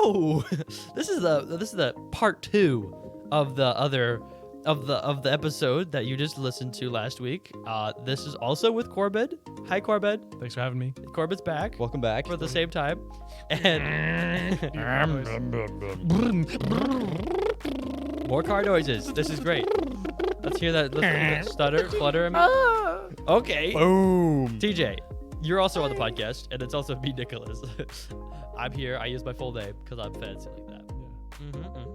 No, this is the part 2 of the episode that you just listened to last week. This is also with Corbin. Hi, Corbin. Thanks for having me. Corbin's back. Welcome back. For the same time. And more car noises. This is great. Let's hear that. Let's hear that stutter, flutter. Okay. Boom. TJ, you're also on the podcast, and it's also me, Nicholas. I'm here. I use my full name because I'm fancy like that.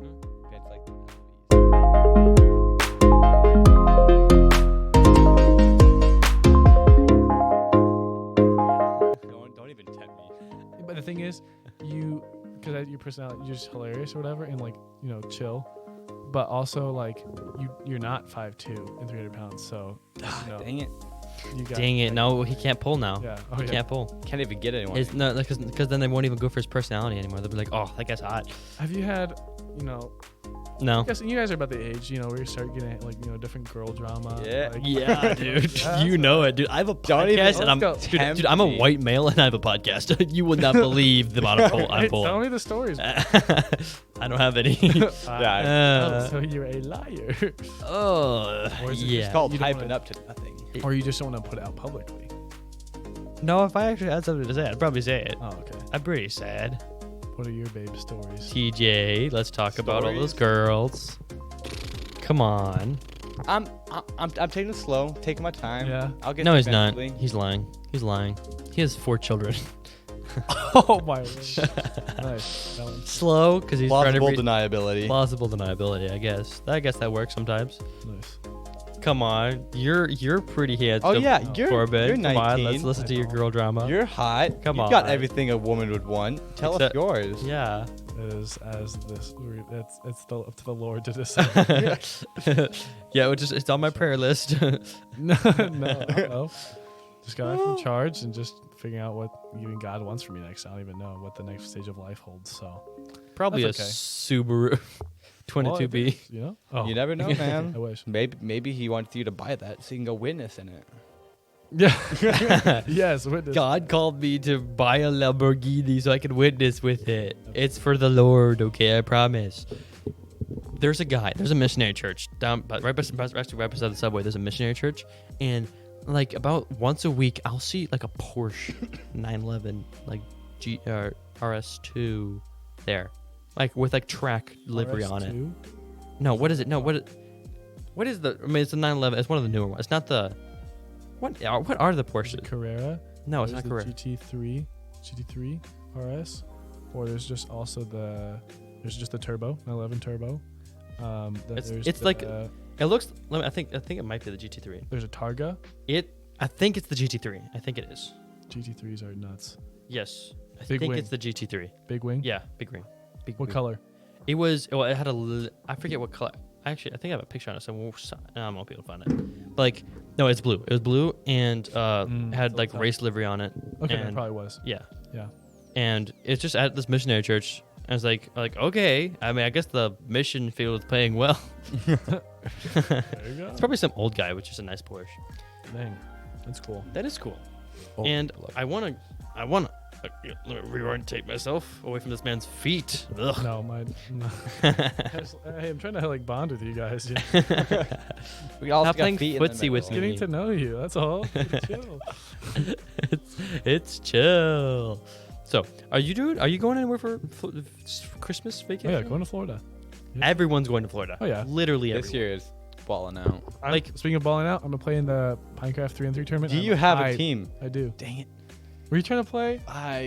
Don't even tempt me. But the thing is, because your personality, you're just hilarious or whatever, and like, chill. But also, like, you're not 5'2" and 300 pounds, so Dang it. Dang it! No, he can't pull now. Yeah. He can't pull. Can't even get anyone. It's no, because then they won't even go for his personality anymore. They'll be like, oh, that guy's hot. Have you had, No. I guess you guys are about the age, where you start getting like, different girl drama. Yeah. Like, Yeah, dude. Yeah, You know it, dude. I have a podcast, and dude, I'm a white male, and I have a podcast. You would not believe the amount of pull I'm Hey, pulling. tell me the stories. I don't have any. So you're a liar. Oh, Or is it yeah. It's called You don't hyping wanna- up to nothing. Or you just don't want to put it out publicly. No, if I actually had something to say, I'd probably say it. Oh, okay. I'm pretty sad. What are your babe stories? TJ, let's talk about all those Stories? girls. Come on. I'm taking it slow, taking my time. Yeah. I'll get No, there he's not. eventually. He's lying. He's lying. He has 4 children. Oh my word. Nice. That one. Slow, because he's trying to Plausible deniability. plausible deniability. I guess that works sometimes. Nice. Come on, you're pretty handsome. Oh yeah, Oh. you're Corbin. you're Come 19. on, let's listen to your girl drama. You're hot. Come You've got on. everything a woman would want. Tell Except- us yours. Yeah. It's up to the Lord to decide. Yeah, it's on my prayer list. no, I don't know. Just got from charge and just figuring out what even God wants from me next. I don't even know what the next stage of life holds. So Probably That's a okay. Subaru 22B. Oh, You never know, man. I wish. Maybe he wants you to buy that so you can go witness in it. Yeah. Yes. Witness. God called me to buy a Lamborghini so I could witness with it. It's for the Lord, okay? I promise. There's a missionary church down, but right beside the subway. There's a missionary church, and like about once a week, I'll see like a Porsche 911, like RS2 there, like with like track livery on it. RS2? No, what is it? No, what is the? I mean, it's the 911. It's one of the newer ones. It's not the. What are the There's Porsches? a Carrera. No, it's There's not the Carrera. GT3 RS, or there's just also the turbo 911 turbo. It's like- It looks. I think it might be the GT3. there's a Targa. I think it's the GT3. I think it is. GT3s are nuts. Yes, I Big think wing. it's the GT3. Big wing. Yeah, big ring. Big What wing. color? It was. Well, it had I forget what color. Actually, I think I have a picture on it. So I won't be able to find it. But like, no, it's blue. It was blue and had so like it's race livery on it. Okay, that and, probably was. Yeah. Yeah. And it's just at this missionary church. I was like, okay. I mean, I guess the mission field is paying well. There you go. It's probably some old guy with just a nice Porsche. Dang, that's cool. That is cool. Oh, And I wanna. Let me reorientate myself away from this man's feet. Ugh. No, no. Hey, I'm trying to like bond with you guys. we all Stop got playing feet in the footsie with middle. me. Getting to know you. That's all. Chill. it's chill. So, are you going anywhere for Christmas Oh, vacation? yeah, going to Florida. Everyone's going to Florida. Oh, yeah. Literally This everyone. year is balling out. Like- Speaking of balling out, I'm gonna play in the Pinecraft 3-on-3 tournament. Do I'm you have a hyped. team? I do. Dang it. Were you trying to play?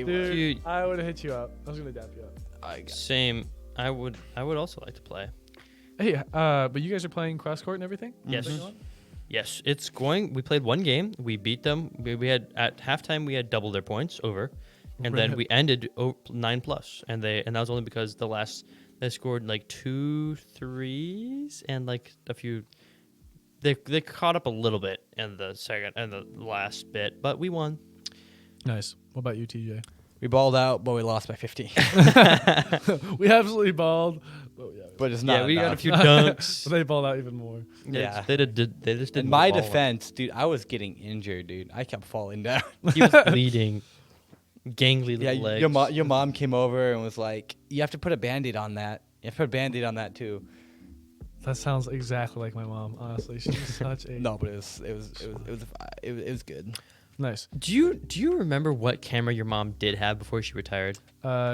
Dude. I would have hit you up. I was gonna dap you up. Same. I would also like to play. Hey, but you guys are playing cross court and everything? Yes. Is that going on? Yes, it's going. We played one game. We beat them. We had at halftime we had double their points over, and then we ended 9+. And that was only because they scored like 2 threes and like a few. They caught up a little bit in the second and the last bit, but we won. Nice. What about you, TJ? We balled out, but we lost by 15. We absolutely balled. Oh, yeah. but it's not Yeah, we got a enough. few dunks. But they balled out even more. Yeah. They just didn't. In my ball. defense, dude, I was getting injured, dude. I kept falling down. He was bleeding. gangly Yeah, little legs. your mom came over and was like, "You have to put a Band-Aid on that. You have to put a Band-Aid on that too." That sounds exactly like my mom. Honestly, she's such a No, but it was good. nice. Do you remember what camera your mom did have before she retired?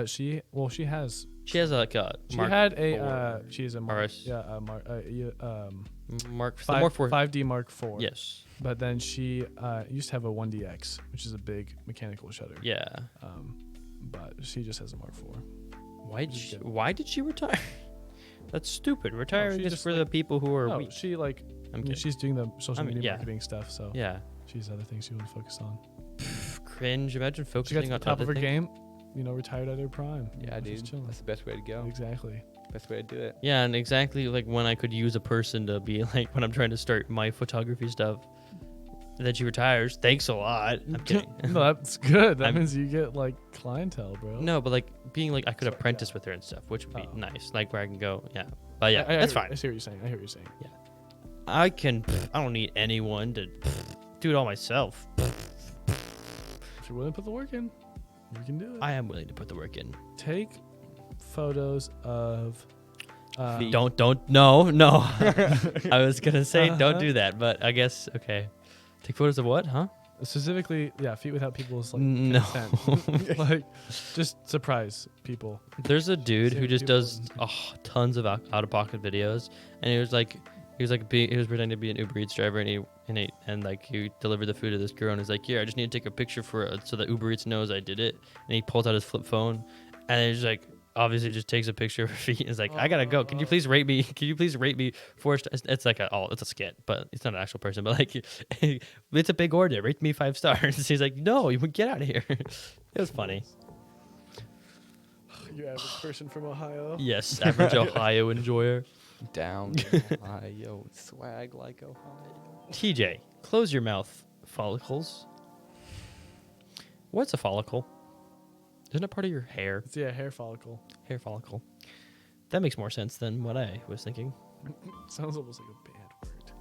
She has. She has like a She Mark had IV. a. She's a Mark. RS. Yeah, a Mark. Mark the Five, Mark IV. 5D Mark IV. Yes. But then she used to have a 1DX, which is a big mechanical shutter. Yeah. But she just has a Mark IV. Why did she retire? That's stupid. Retiring is just, for the people who are No, weak. she like. I'm I mean, kidding. she's doing the social media yeah. marketing stuff, so Yeah. she has other things she wants to focus on. Cringe. Imagine She focusing got to the on top other of her things. game, retired at her prime. Yeah, Just dude. chilling. That's the best way to go. Exactly. Best way to do it. Yeah, and exactly like when I could use a person to be like when I'm trying to start my photography stuff. And then she retires. Thanks a lot. I'm kidding. No, that's good. That I'm- means you get like clientele, bro. No, but like being like I could Sorry, apprentice yeah. with her and stuff, which would be Oh. nice. Like where I can go. Yeah. But yeah, I that's hear- fine. I see what you're saying. I hear what you're saying. I can. I don't need anyone to do it all myself. If you're willing to put the work in, you can do it. I am willing to put the work in. Take photos of. Feet. Don't. No. I was gonna say don't do that, but I guess okay. Take photos of what? Huh? Specifically, yeah, feet without people's like No. consent. Like, just surprise people. There's a dude who Save just people does tons of out of pocket videos, and he was pretending to be an Uber Eats driver, and like he delivered the food to this girl, and he's like, "Yeah, I just need to take a picture for it so that Uber Eats knows I did it." And he pulls out his flip phone, and he's like, obviously just takes a picture of her feet. And is like, "I gotta go. Can you please rate me? Can you please rate me 4 stars?" It's like it's a skit, but it's not an actual person. But like, it's a big order. Rate me 5 stars. He's like, "No, you would get out of here." It was funny. Your average person from Ohio. Yes, average Ohio enjoyer. Down Ohio, swag like Ohio. TJ, close your mouth. Follicles. What's a follicle? Isn't it part of your hair? It's hair follicle. Hair follicle. That makes more sense than what I was thinking. Sounds almost like a bad word.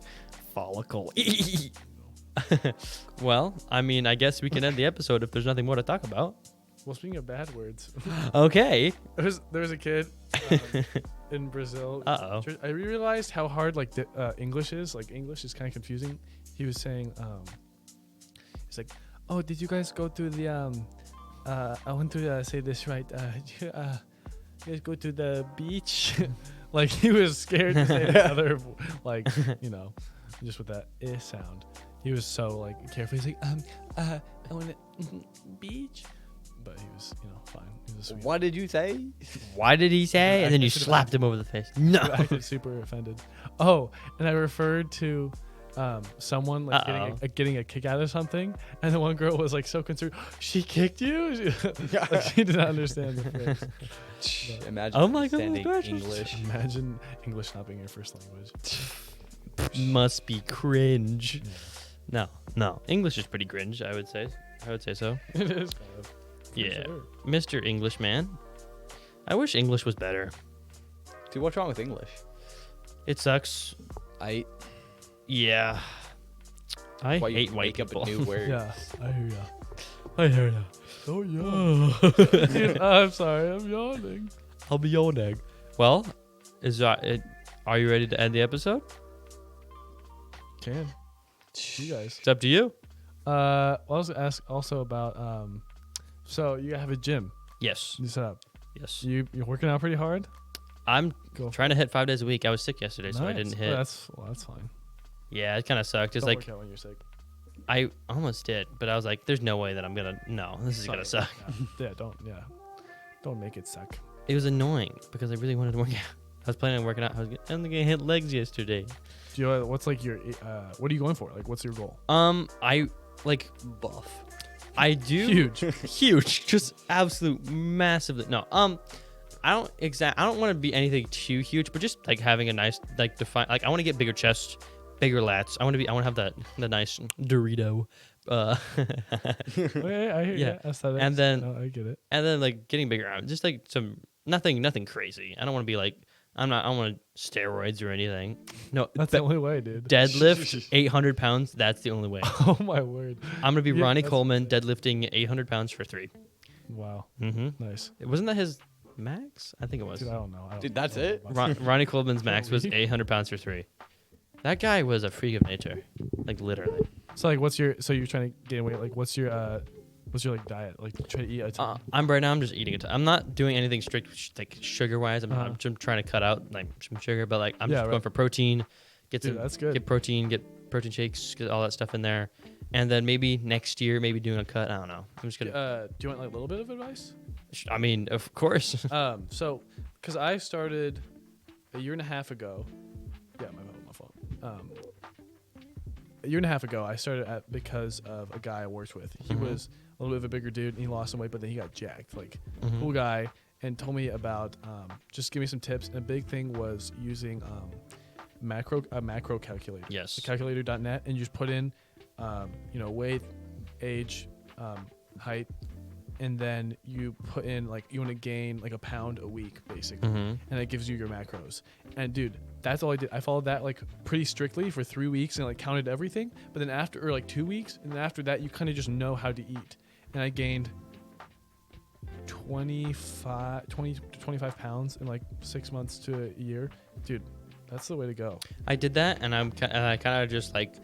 Follicle. Well, I mean, I guess we can end the episode if there's nothing more to talk about. Well, speaking of bad words, Okay. there was a kid in Brazil. Uh-oh. I realized how hard like English is. Like English is kind of confusing. He was saying, he's like, "Oh, did you guys go to the I want to say this right. You guys go to the beach?" Like he was scared to say another, like just with that sound. He was so like careful. He's like, I want to beach, but he was fine. He was sweet. What did you say? Why did he say? And then you should've slapped him over the face. No. I acted super offended. Oh, and I referred to someone like getting a kick out of something, and the one girl was like so concerned. She kicked you? She did not understand the phrase. Imagine Oh my understanding gosh. English. Imagine English not being your first language. Must be cringe. No. English is pretty cringe, I would say. I would say so. It is kind of. for Yeah. sure. Mr. Englishman. I wish English was better. Dude, what's wrong with English? It sucks. Yeah. I Why you hate white make up people. a new word. Yeah, I hear ya. I hear ya. Oh yeah. Dude, I'm sorry, I'm yawning. I'll be yawning. Well, are you ready to end the episode? Can you guys? It's up to you. I was gonna ask also about so you have a gym Yes. you set up. Yes. You're working out pretty hard. I'm Go. trying to hit 5 days a week. I was sick yesterday, so I Nice. didn't Oh, hit. that's fine. Yeah, it kind of sucked. It's Don't like work out when you're sick. I almost did, but I was like, "There's no way that I'm gonna. No, this is gonna suck." Don't make it suck. It was annoying because I really wanted to work out. I was planning on working out. I was only gonna hit legs yesterday. Do you what's like your what are you going for? Like what's your goal? I like Buff. I do huge, just absolute massive. No, I don't want to be anything too huge, but just like having a nice like define. Like I want to get bigger chest, bigger lats. I want to have the nice Dorito. Okay, I hear Yeah. you. Aesthetics. And then- No, I get it. And then like getting bigger arms, just like some nothing crazy. I don't want to be like I don't want steroids or anything. No, That's the only way, dude. deadlift 800 pounds. That's the only way. Oh my word. I'm gonna be Yeah, Ronnie that's Coleman deadlifting 800 pounds for 3. Wow. Mm-hmm. Nice. Wasn't that his max? I think it was. Dude, I don't know. Dude, that's it? Ronnie Coleman's max was week? 800 pounds for 3. That guy was a freak of nature, like literally. So like, so you're trying to gain weight? Like, what's your like diet? Like, try to eat a ton. I'm right now. I'm just eating a ton. I'm not doing anything strict, like sugar wise. I'm just trying to cut out like some sugar, but like I'm just going for protein. Dude, that's good. Get protein shakes, get all that stuff in there, and then maybe next year, maybe doing a cut. I don't know. I'm just gonna. Do you want like a little bit of advice? I mean, of course. So, because I started a year and a half ago. Yeah, my fault. A year and a half ago, I started because of a guy I worked with. He was a little bit of a bigger dude, and he lost some weight, but then he got jacked. Like, cool guy, and told me about just give me some tips. And a big thing was using a macro calculator. Yes. Calculator.net, and you just put in, weight, age, height, and then you put in like you want to gain like a pound a week basically, and it gives you your macros. And dude, that's all I did. I followed that like pretty strictly for 3 weeks and like counted everything. But then after, or like 2 weeks, and then after that, you kind of just know how to eat. And I gained 20 to 25 pounds in like 6 months to a year. Dude, that's the way to go. I did that, and I kind of just like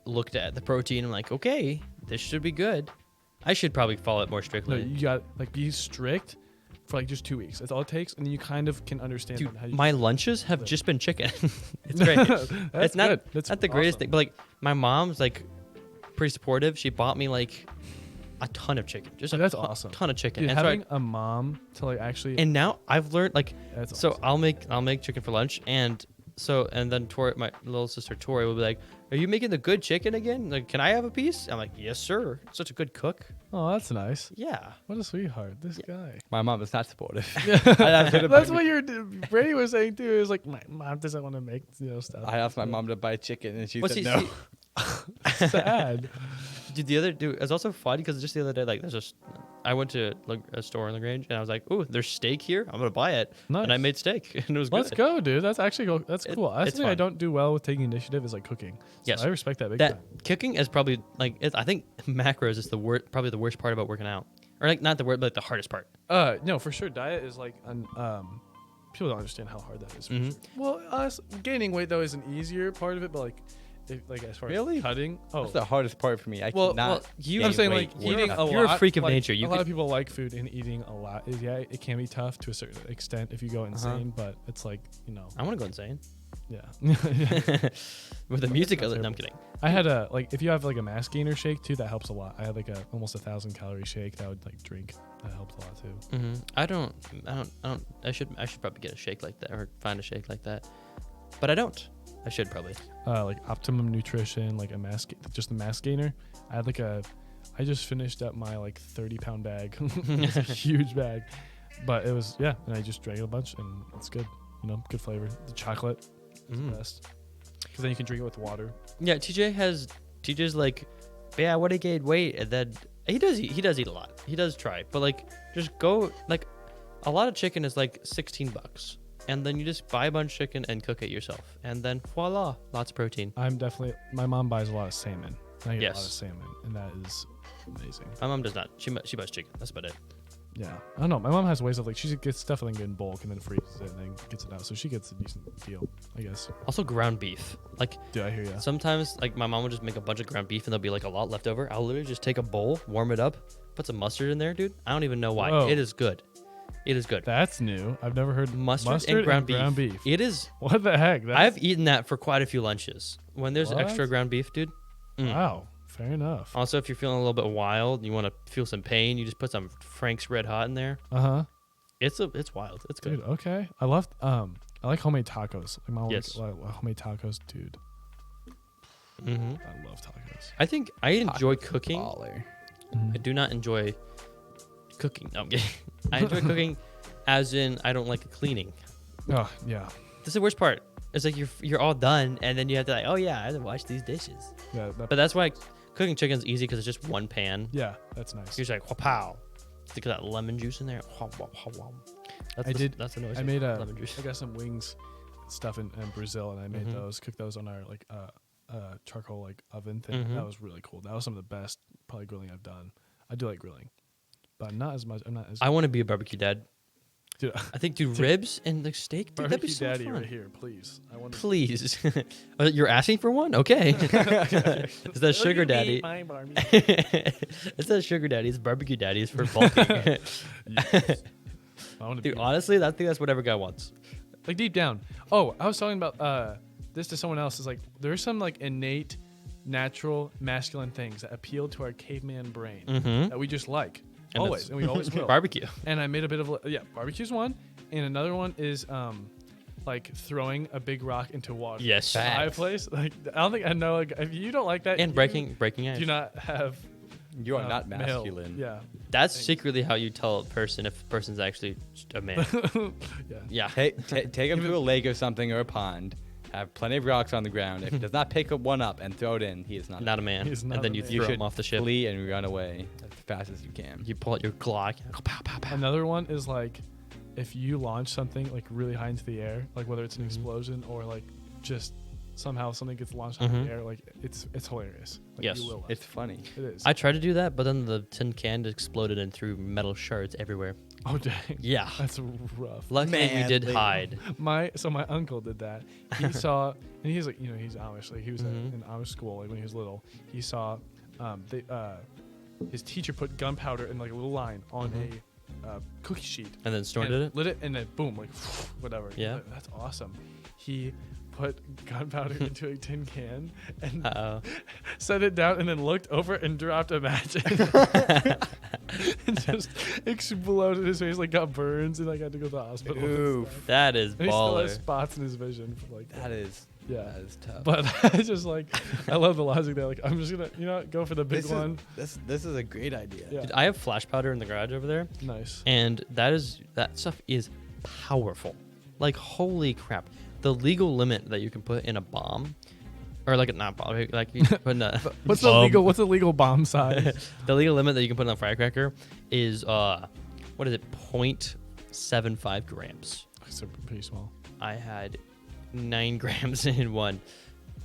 looked at the protein. I'm like, okay, this should be good. I should probably follow it more strictly. No, you got like be strict for like just 2 weeks. That's all it takes, and then you kind of can understand. Dude, how you my lunches have just been chicken. It's great. That's not good. That's not the greatest awesome. thing, but like my mom's like pretty supportive. She bought me like a ton of chicken, just Dude, that's awesome. ton of chicken. Dude, And so having a mom to like actually. and now I've learned like That's so awesome. I'll make chicken for lunch, and then Tori, my little sister Tori, will be like, "Are you making the good chicken again? Like, can I have a piece?" I'm like, "Yes, sir." Such a good cook. Oh, that's nice. Yeah. What a sweetheart, this guy. My mom is not supportive. That's what Brady was saying too. Is like my mom doesn't want to make stuff. I asked my mom to buy chicken, and she Well, said see- no. Sad. Dude, it was also fun because just the other day, like, I went to a store in LaGrange, and I was like, "Ooh, there's steak here. I'm gonna buy it." Nice. And I made steak, and it was Let's good. go, dude. That's actually that's cool. That's it's something I fun. don't do well with taking initiative is like cooking. So Yes. I respect that big That time. cooking is probably like I think macros is probably the worst part about working out, or like not the word, but like the hardest part. No, for sure. Diet is like people don't understand how hard that is. For sure. Well, gaining weight though is an easier part of it, but like as far Really? as cutting, That's the hardest part for me. I Well, cannot. you- I'm gain saying weight like working eating out. a lot. You're a freak of like, nature. A You lot could- of people like food, and eating a lot is it can be tough to a certain extent if you go insane. But it's like I want to go insane yeah. with the music. not No, I'm terrible. kidding. I had if you have like a mass gainer shake too, that helps a lot. I had like almost 1,000 calorie shake that I would like drink. That helped a lot too. I don't. I should probably get a shake like that or find a shake like that, but I don't. I should probably. Like Optimum Nutrition, like just a mass gainer. I had I just finished up my like 30-pound bag. It's a huge bag, but it was and I just drank a bunch, and it's good. Good flavor. The chocolate is the best because then you can drink it with water. Yeah, TJ's like, yeah, I want to gain weight, and then he does eat a lot. He does try, but like just go like a lot of chicken is like $16, and then you just buy a bunch of chicken and cook it yourself, and then voila, lots of protein. My mom buys a lot of salmon. And I get a lot of Yes. salmon, and that is amazing. My mom does not. She buys chicken. That's about it. Yeah, I don't know. My mom has ways of she gets stuff and then in bulk and then freezes it and then gets it out, so she gets a decent deal, I guess. Also, ground beef. Like Dude, I hear ya. sometimes, like my mom will just make a bunch of ground beef, and there'll be like a lot left over. I'll literally just take a bowl, warm it up, put some mustard in there, dude. I don't even know why. Whoa. It is good. It is good. That's new. I've never heard Mustard and ground beef. It is. What the heck? I've eaten that for quite a few lunches. When there's What? extra ground beef, dude. Wow. Fair enough. Also, if you're feeling a little bit wild, you want to feel some pain, you just put some Frank's Red Hot in there. It's wild. It's good. Dude, okay. I like homemade tacos. Like my mom Yes. like homemade tacos, dude. hmm I love tacos. I think I enjoy cooking. Baller. I do not enjoy cooking. No, I'm kidding. I enjoy cooking, as in I don't like cleaning. Oh yeah. This is the worst part. It's like you're all done, and then you have to like, oh yeah, I have to wash these dishes. Yeah. But that's why cooking chicken's easy because it's just one pan. Yeah, that's nice. You're just like, pow. Stick that lemon juice in there. That's the noise. I made lemon juice. I got some wings stuff in Brazil, and I made those, cooked those on our charcoal oven thing. Mhm. That was really cool. That was some of the best probably grilling I've done. I do like grilling. but not as much. I'm not as. I want to be a barbecue dad. Dude, I think, dude, ribs and like steak, dude, that'd be barbecue so daddy fun. right here, please. I want to. Please. You're asking for one? Okay. Is that sugar daddy? It's not sugar daddy. It's barbecue daddy. It's for bulking. Yes. I want to Dude, be honestly, I think that's what every guy wants. like deep down. Oh, I was talking about this to someone else. Is like there's some like innate, natural masculine things that appeal to our caveman brain Mm-hmm. that we just like And always, that's and we always will. Barbecue. And I made a bit of barbecue's one, and another one is like throwing a big rock into water. Yes. A high place. Like I don't think I know. Like if you don't like that, And you breaking ice. do not have. You are not male. masculine. Yeah. That's Thanks. secretly how you tell a person if a person's actually a man. Yeah. Yeah. Take him to a lake or something or a pond. Have plenty of rocks on the ground. If he does not pick up one up and throw it in, he is not. Not a man. He's not And then a you man. You throw should him off the ship. flee and run away as fast as you can. You pull out your Glock. Go pow, pow, pow. Another one is like if you launch something like really high into the air, like whether it's an Mhm. explosion or like just somehow something gets launched into Mhm. the air, like it's hilarious. Like, Yes. you will laugh. It's funny. It is. I tried to do that, but then the tin can exploded and threw metal shards everywhere. Oh dang. Yeah. That's rough. Luckily, we did Manly. hide. My uncle did that. He saw, and he's like, he's Amish. Like he was Mhm. in Amish school. Like when he was little, he saw, his teacher put gunpowder in like a little line on Mhm. a cookie sheet. And then Storm and did it. lit it, and then boom, like whatever. He's Yeah. like, that's awesome. He put gunpowder into a tin can and Uh set it down, and then looked over and dropped a match. And just exploded his face, like got burns, and like had to go to the hospital. and Oof. stuff. That is And he still has baller. spots in his vision from like That is yeah. that is tough. But I just like I love the logic there. Like I'm just gonna go for the big this one. This is a great idea. Yeah. Dude, I have flash powder in the garage over there, Nice. and that stuff is powerful. Like holy crap! The legal limit that you can put in a bomb, or like not bomb, like you can put in a What's the legal bomb size? the legal limit that you can put on a firecracker is what is it? 0.75 grams. It's pretty small. I had 9 grams in one.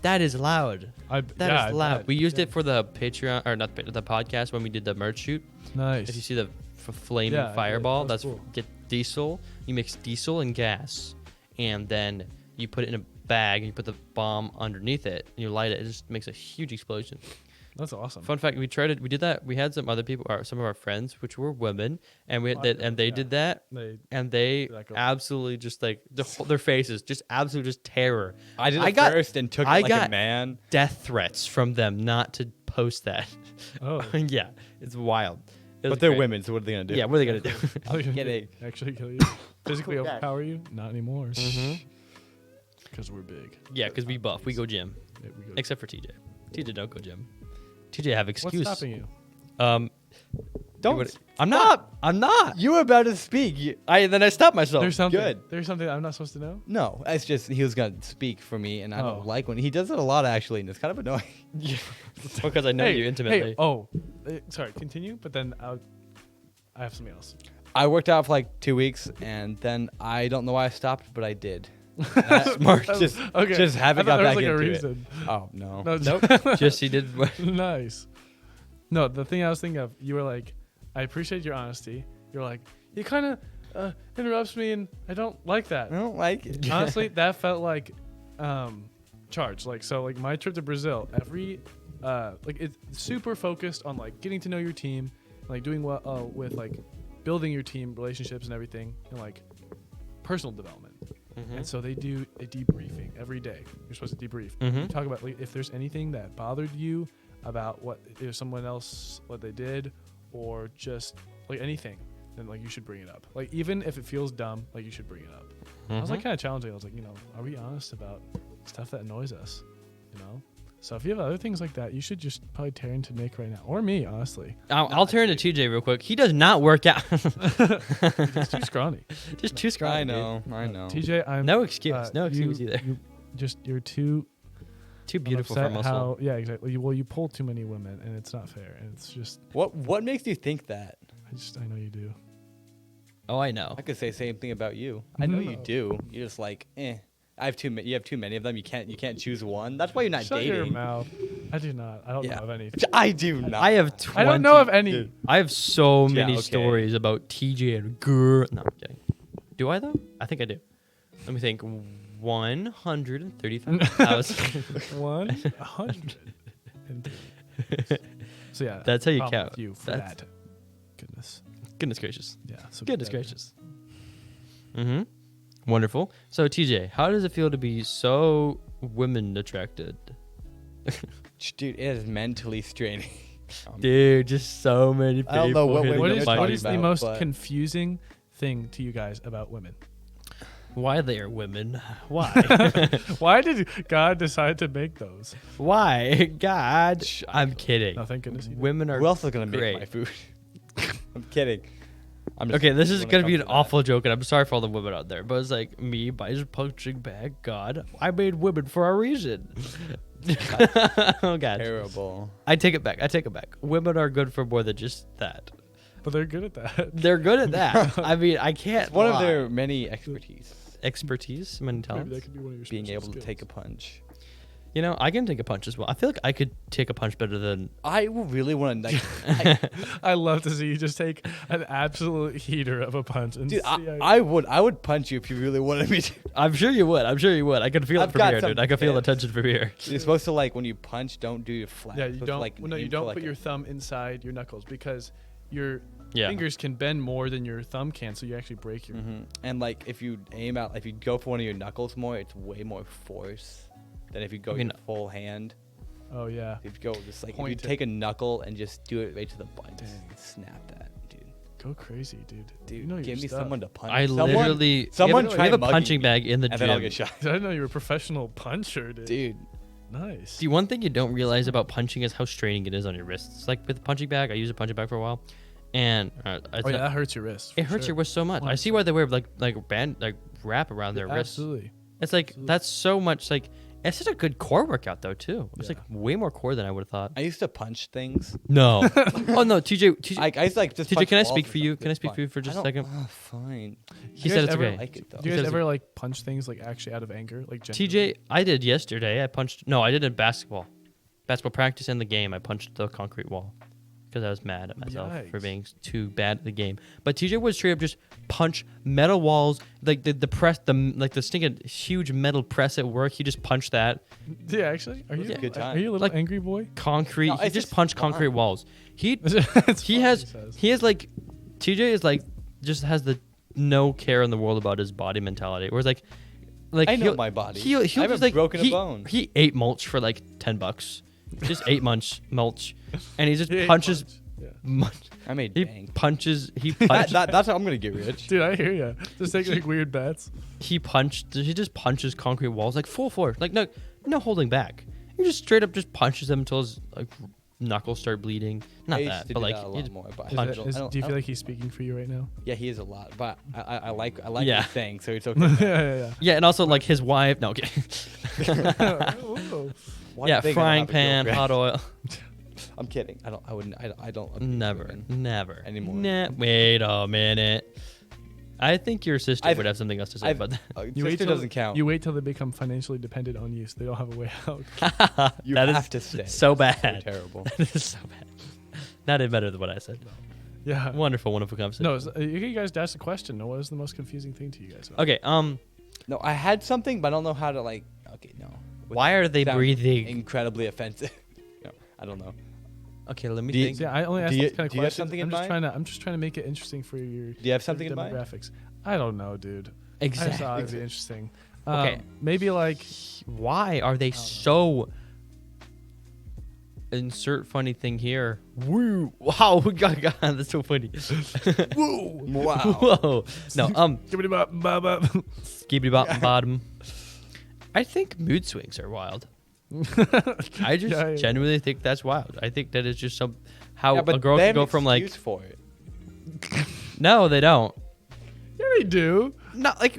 That is loud. That is loud. We used it for the Patreon or not the podcast when we did the merch shoot. Nice. If you see the flaming Yeah, I did. fireball, That was that's cool. get diesel. You mix diesel and gas, and then you put it in a bag and you put the bomb underneath it and you light it. It just makes a huge explosion. That's awesome. Fun fact: we did that. We had some other people, or some of our friends, which were women, and they Yeah. did that, They and they Did that go- absolutely just like their faces, just absolute just terror. I did I it got- first and took it I like got- a man. Death threats from them not to post that. oh. Yeah, it's wild. It was But they're great. women, so what are they gonna do? Yeah, what are they gonna do? Get a- actually kill you, physically Yeah. overpower you? Not anymore. Mhm. Because we're big. Yeah, because we buff, we go gym, Yeah, we go- except for TJ. TJ don't go gym. TJ have What's excuse. stopping you? Don't. I'm not. I'm not. You were about to speak. Then I stopped myself. There's something. good. There's something I'm not supposed to know. No, it's just he was gonna speak for me, and I Oh. don't like when he does it a lot actually, and it's kind of annoying. Because I know you intimately. Hey, oh, sorry. Continue, but then I have something else. I worked out for like 2 weeks, and then I don't know why I stopped, but I did. Smart. Just, Okay. just haven't I thought got there back was like a into it. reason. Oh no. No, Nope. Just he did. nice. No, the thing I was thinking of, you were like, I appreciate your honesty. You're like, he kind of interrupts me, and I don't like that. I don't like it. Honestly, that felt like charge. Like so, like my trip to Brazil, every like it's super focused on like getting to know your team, like doing well with like building your team relationships and everything, and like personal development. Mm-hmm. And so they do a debriefing every day. You're supposed to debrief. Mhm. You talk about like, if there's anything that bothered you about what if someone else what they did, or just like anything, then like you should bring it up. Like even if it feels dumb, like you should bring it up. I was like kind of challenging. I was like, are we honest about stuff that annoys us? So if you have other things like that, you should just probably tear into Nick right now, or me, honestly. I'll turn to TJ real quick. He does not work out. He's too scrawny. Just too scrawny. I know. I know. TJ, I'm No excuse. No excuse you- either. You're too Too beautiful upset for muscle. yeah, exactly. You pull too many women, and it's not fair. And it's just, What makes you think that? I know you do. Oh, I know. I could say the same thing about you. I know you No. do. You're just like, I have too many. You have too many of them. You can't choose one. That's why you're not Shut dating. your mouth. I do not. I don't know of any. I do not. I have 20. I don't know of any. I have so Yeah, many okay. stories about TJ and girl. No, I'm kidding. Do I though? I think I do. Let me think. 135,000. 100. So yeah. That's how you problem count. with You for That's- that. Goodness. Goodness gracious. Yeah. So Goodness that- gracious. Mm-hmm. Wonderful. So TJ, how does it feel to be so women attracted? Dude, it is mentally straining. Dude, just so many people. I don't know what hitting women What the is talking the about, most but- confusing thing to you guys about women? Why they are women? Why? Why did God decide to make those? Why? God, I'm kidding. Oh, thank goodness. he did. Women are Who else is gonna make great. my food? I'm kidding. I'm just Okay, this is when it gonna be comes an to that. awful joke, and I'm sorry for all the women out there, but it's like me by just punching bag. God, I made women for a reason. Oh God, Terrible. I take it back. I take it back. Women are good for more than just that. But they're good at that. They're good at that. I mean, I can't. It's one of lie. their many expertise. expertise, many Maybe talents. that could be one of your Being special able to skills. take a punch. You know, I can take a punch as well. I feel like I could take a punch better than. I really want to, I love to see you just take an absolute heater of a punch and dude. see how I would punch you if you really wanted me to. I'm sure you would. I'm sure you would. I can feel I've it from got here, some dude. I can feel the tips. tension from here. You're supposed to when you punch, don't do your flat. Yeah, You're you supposed to, don't. Well, no, you aim don't for, put your thumb inside your knuckles because your Yeah. fingers can bend more than your thumb can, so you actually break your. And if you aim out, if you go for one of your knuckles more, it's way more force than if you go I mean- your full hand. Oh yeah. If you go just if you Point it. take a knuckle and just do it right to the butt, just Dang. snap that, dude. Go crazy, dude. Dude, you know your give me stuff. someone to punch. I someone, literally. someone we have, try we have a mugging punching me, bag in the and gym. then I'll get shot. I didn't know you were a professional puncher, dude. Dude, Nice. See, one thing you don't realize about punching is how straining it is on your wrists. Like with the punching bag, I used a punching bag for a while, and Oh yeah, that hurts your wrist. it for hurts sure. your wrist so much. I see why they wear like wrap around their wrists. Absolutely. It's like Absolutely. that's so much like it's such a good core workout though too. It's Yeah. like way more core than I would have thought. I used to punch things. No. Oh no, TJ. I used to just TJ, punch can I walls speak or for you? something. Can I speak Fine. for you for just a I second? don't- fine. He You said guys it's ever okay. like it though. Do you guys Because- ever punch things actually out of anger, genuinely? TJ, I did yesterday. I punched. No, I did in basketball practice in the game. I punched the concrete wall because I was mad at myself for Yikes. being too bad at the game. But TJ would straight up just punch metal walls, like the press, the stinking huge metal press at work. He just punched that Yeah, actually. Are you? a good Are you a little Like- angry boy? concrete. No, he it's just just punched concrete fun. walls. He It's he fun, has says. he has like TJ is like just has the no care in the world about his body mentality. Whereas like I know he'll- my body. He'll I just haven't like broken a he, bone. He ate mulch for like $10. Just ate mulch, and he just He ate punches. punch. Yeah. Mulch. I made He bank. punches. He That, punched. that's how I'm gonna get rich. Dude, I hear you. Just taking weird bets. He punched. He just punches concrete walls like full force, like no holding back. He just straight up just punches them until his like knuckles start bleeding. Not I used that, to but do like that a he lot just- more. But Is I it- don't- is- I don't- do you I feel don't- like he's speaking for you right now? Yeah, he is a lot, but I like Yeah. what he's saying, so it's okay. yeah. yeah, and also like his wife. No, okay. Whoa. One Yeah, thing I don't frying have a pan, girlfriend. hot oil. I'm kidding. I wouldn't. I don't. abuse Never, women. never Anymore. Nah, wait a minute. I think your sister I've- would have something else to say I've- about that. You wait Sister till doesn't count. You wait till they become financially dependent on you, so they don't have a way out. You That is have to stay. so So bad. terrible. That is so bad. Not even better than what I said. Yeah. Wonderful, wonderful conversation. No, you guys asked a question. No, what is the most confusing thing to you guys? Okay. No, I had something, but I don't know how to like. Okay, no. Why are they Sound breathing? Incredibly offensive. No, I don't know. Okay, let me Do you- think. Yeah, I only asked Do you- those kind of do you have questions. something in I'm just trying to make it interesting for your. Do you have your something in mind? demographics. I don't know, dude. I just Exactly. thought it'd be interesting. Okay. Maybe like Why are they so? Insert funny thing here. Woo! Wow! God, that's so funny. whoa, Wow. Whoa! No, give me the bop, bop, bop. skibidi bop bottom. I think mood swings are wild. I just Yeah, yeah. genuinely think that's wild. I think that is just some how Yeah, but a girl they can have go an from like excuse for it. no, they don't. Yeah, they do. Not like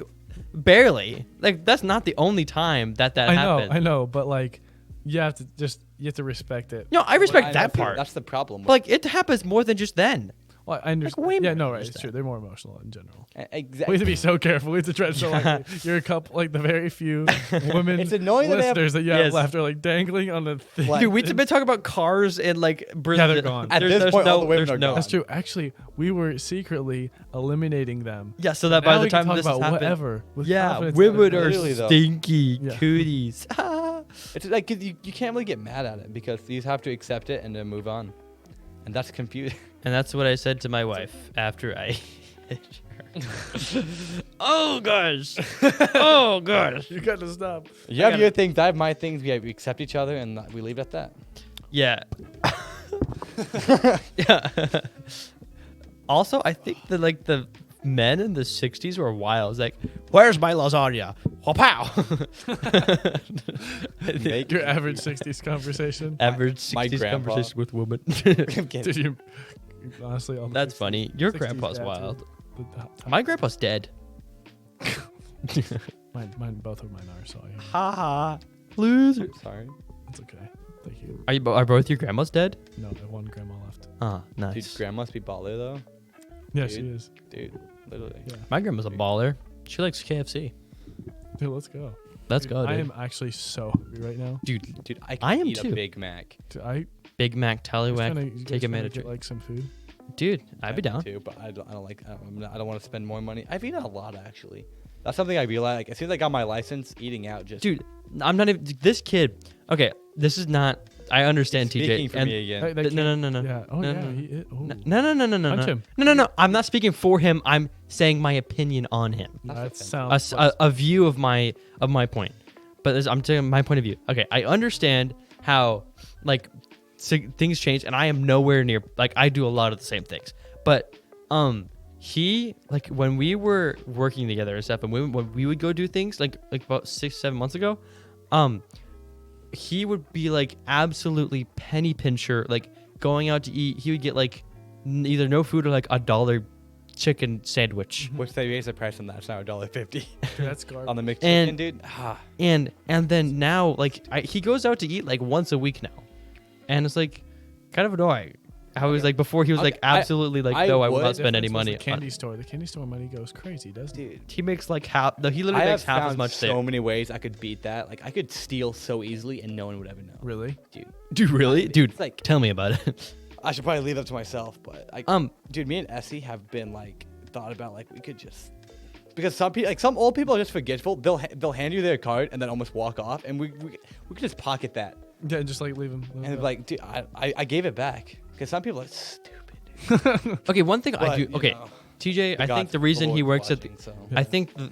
barely. Like that's not the only time that I happens. know, but like, you have to respect it. No, I respect Well, that feel part. That's the problem. But like it happens more than just then. Well, I understand. way Yeah, more no, than right. just It's that. true. They're more emotional in general. We have to Exactly. be so careful. We have to tread so lightly. You're a couple, like the very few women It's annoying that they have- listeners that you have Yes. left are like dangling on the thing. Like- Dude, we've been talking about cars and like Yeah, they're gone. At this point, all the women are gone. That's true. Actually, we were secretly eliminating them. Yeah, so that Now by the we can time talk this about has happened, whatever. With yeah, confidence. women are Literally, though. stinky Yeah. cooties. It's like 'cause you can't really get mad at it because you have to accept it and then move on, and that's confusing. And that's what I said to my wife after I hit her. Oh gosh. Oh gosh. You got to stop. You have gotta- your things, I have my things. We accept each other, and we leave it at that. Yeah. Yeah. Also, I think that like the men in the 60s were wild. It's like, where's my lasagna? Pow. Make- Your average 60s conversation. Average My 60s grandpa. conversation with women. I'm kidding. Did you? Honestly, all the That's 60s funny. Your 60s grandpa's dads wild. were My grandpa's dead. Mine, both of mine are. So Ha ha. Loser. Sorry, it's okay. Thank you. Are both your grandmas dead? No, I have one grandma left. Ah, dude. nice. Grandma must be baller though, Yeah, she Dude. is. dude. Literally. Yeah. My grandma's a baller. She likes KFC. Dude, let's go. Let's Dude, go, I dude. am actually so hungry right now. Dude, Dude, I I can am eat too. a Big Mac. I Big Mac, just Tallywhack, kinda- you guys take a kinda minute. get, like some food. Dude, I'd be down. Too, but I don't like. I don't want to spend more money. I've eaten a lot actually. That's something I realized. Like, as soon as I got my license, eating out just. Dude, I'm not even. This kid. Okay, this is not. I understand Speaking TJ. for and me again. That no, kid- no, no, no. Yeah. Oh No, yeah. no. He is. Oh. No. Punch him. No. I'm not speaking for him. I'm saying my opinion on him. That A, sounds. a view of my point. But I'm telling my point of view. Okay, I understand how like things change, and I am nowhere near like I do a lot of the same things. But he like when we were working together and stuff, and when we would go do things like about 6-7 months ago, he would be like absolutely penny pincher, like going out to eat. He would get like either no food or like $1 chicken sandwich. Which they raised the price on that. It's now $1.50 Dude, that's garbage. on the mixed And- chicken, dude. Ah. And then now like he goes out to eat like once a week now, and it's like kind of annoying. How he was like before he was like Okay, I- absolutely like I no, I will would- not spend any Difference was money. The candy store. The candy store money goes crazy, doesn't it? Dude. He makes like half. No, he I literally have makes half as found much so there. many ways I could beat that. Like I could steal so easily and no one would ever know. Really? Dude, Dude, really? Dude, It's like- tell me about it. I should probably leave that to myself, but I, dude, me and Essie have been like thought about like we could just because some people like some old people are just forgetful. They'll hand you their card and then almost walk off, and we could just pocket that Yeah, just like leave him. and like, dude, I gave it back because some people are stupid. Dude. Okay, one thing I But, do. you Okay, know, TJ, I think God's the reason he Lord's works at the, watching, so.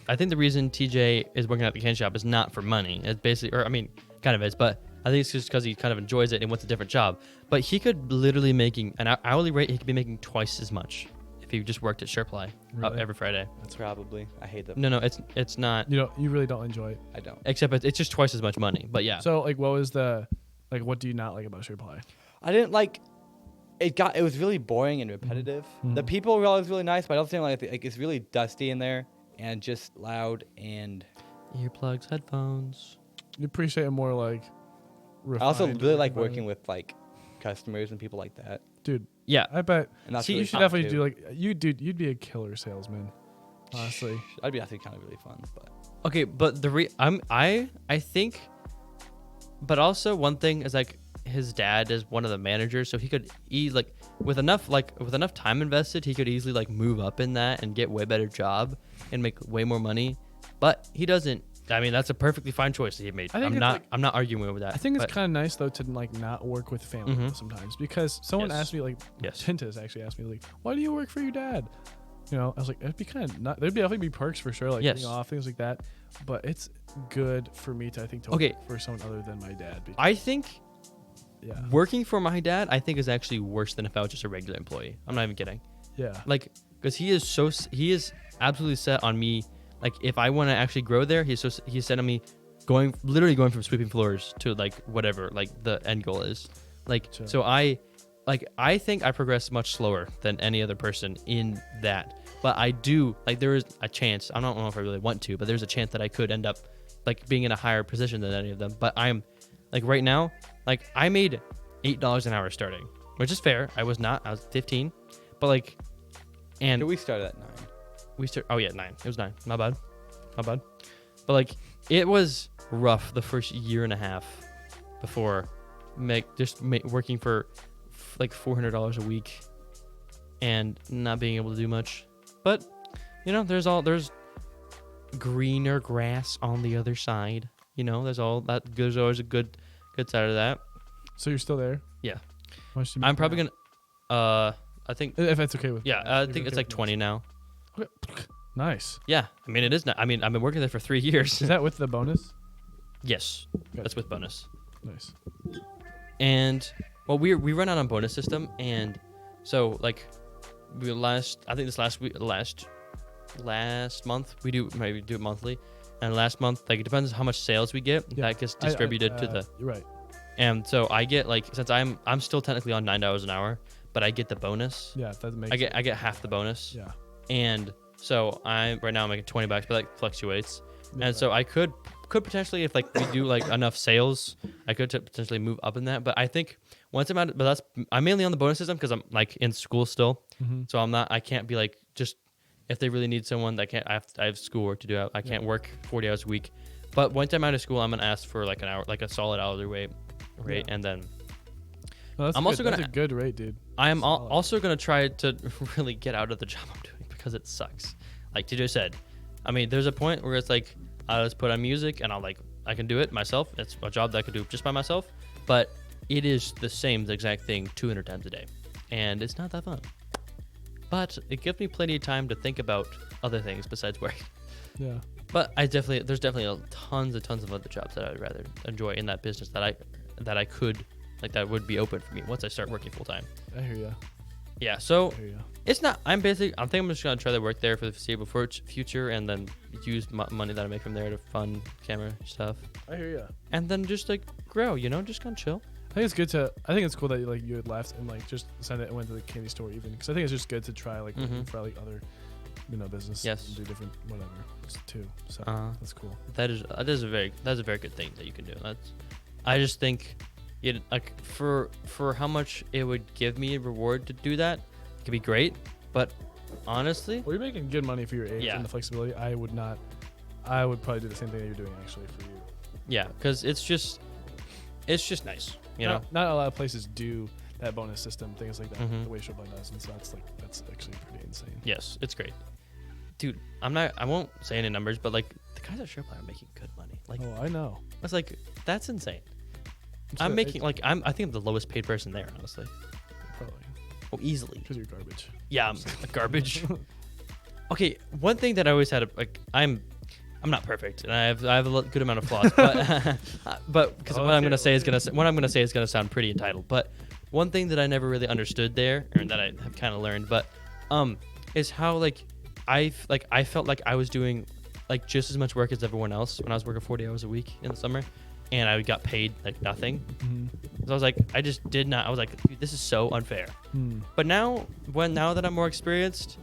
I think the reason TJ is working at the candy shop is not for money. It's basically, or I mean, kind of is, but I think it's just because he kind of enjoys it and wants a different job. But he could literally making an hourly rate. He could be making twice as much if he just worked at Sureply Really? every Friday. That's probably. I hate that. No, it's not. You really don't enjoy it. I don't. Except it's just twice as much money. But yeah, So like, what was the like? What do you not like about Sureply? I didn't like. It was really boring and repetitive. Mhm. The people were always really nice, but I don't think like it's really dusty in there and just loud and. earplugs, headphones. You appreciate it more like. I also refined really like environment. working with like customers and people like that. Dude, Yeah, I bet And that's See, you really should fun, definitely too. do like you'd be a killer salesman. Honestly, That'd be actually kind of really fun, but okay, but I think, but also one thing is like his dad is one of the managers, so he could with enough time invested, he could easily like move up in that and get way better job and make way more money. But he doesn't. I mean, that's a perfectly fine choice that he made. I think I'm not arguing with that. I think it's but- kind of nice though to like not work with family Mhm. sometimes because someone Yes. asked me like, Yes. Tintas actually asked me like, why do you work for your dad? You know, I was like, it'd be kind of not. There'd be definitely be perks for sure, like Yes. being off things like that. But it's good for me to to Okay. work for someone other than my dad. Because, I think yeah, working for my dad, I think is actually worse than if I was just a regular employee. I'm not even kidding. yeah, Like, because he is absolutely set on me. Like, if I want to actually grow there, he's set on me literally going from sweeping floors to like whatever like the end goal is. Like, Sure. so I think I progress much slower than any other person in that. But I do like there is a chance. I don't know if I really want to, but there's a chance that I could end up like being in a higher position than any of them. But I'm like right now, like I made $8 an hour starting, which is fair. I was 15, But like, and We started at 9. Oh yeah, 9. It was 9. Not bad. But like, it was rough the first year and a half before working for like $400 a week and not being able to do much. But you know, there's greener grass on the other side. You know, there's always a good side of that. So you're still there? Yeah. How much do you I'm make probably now? gonna I think If that's okay with. yeah, I think it's like 20 now. Okay. Nice. Yeah, I mean it is not. I mean I've been working there for 3 years. Is that with the bonus? Yes, Gotcha. that's with bonus. Nice. And well, we run out on bonus system, and so like I think this last month we do it monthly, and last month like it depends on how much sales we get that gets distributed to the. You're right. And so I get like since I'm still technically on $9 an hour, but I get the bonus. Yeah, that makes. I get half the bonus. Yeah. And so I'm making $20, but that fluctuates. Yeah, And so I could potentially, if like we do like enough sales, I could potentially move up in that. But I think once I'm out, but I'm mainly on the bonus system because I'm like in school still. Mm-hmm. So I can't be like just if they really need someone I have schoolwork to do. I can't work 40 hours a week. But once I'm out of school, I'm gonna ask for like an hour, like a solid hourly rate, and then No, I'm also that's a good rate, dude. I'm also gonna try to really get out of the job I'm doing because it sucks. Like TJ said, I mean, there's a point where it's like I'll just put on music and I can do it myself. It's a job that I could do just by myself, but it is the same exact thing 200 times a day, and it's not that fun. But it gives me plenty of time to think about other things besides work. Yeah. But there's definitely tons of other jobs that I'd rather enjoy in that business that I could like that would be open for me once I start working full time. I hear ya. Yeah, so I hear ya. it's not. I think I'm just gonna try to work there for the foreseeable future, and then use money that I make from there to fund camera stuff, I hear ya. and then just like grow. You know, just kind of chill. I think it's good to. I think it's cool that you had left and like just decided and went to the candy store even because I think it's just good to try like looking for like other, business. Yes. And do different whatever too. So that's cool. That's a very good thing that you can do. I just think it like for how much it would give me a reward to do that, it could be great. But honestly, Well, you're making good money for your age Yeah. and the flexibility. I would not. I would probably do the same thing that you're doing actually for you. yeah, because it's just nice. You know. Not a lot of places do that bonus system, things like that, Mhm. the way Showblind does, and so that's actually pretty insane. Yes, it's great. Dude, I won't say any numbers, but like the guys at Showblind are making good money. Like Oh, I know. that's like that's insane. It's I'm good. making like I think I'm the lowest paid person there, honestly. Probably Oh, easily. because you're garbage. Yeah, I'm garbage. Okay, one thing that I always had I'm not perfect, and I have a good amount of flaws, but because what I'm gonna say is gonna sound pretty entitled. But one thing that I never really understood there, or that I have kind of learned, but is how like I felt like I was doing like just as much work as everyone else when I was working 40 hours a week in the summer, and I got paid like nothing. Mm-hmm. So I was like, I just did not. I was like, dude, this is so unfair. Hmm. But now that I'm more experienced,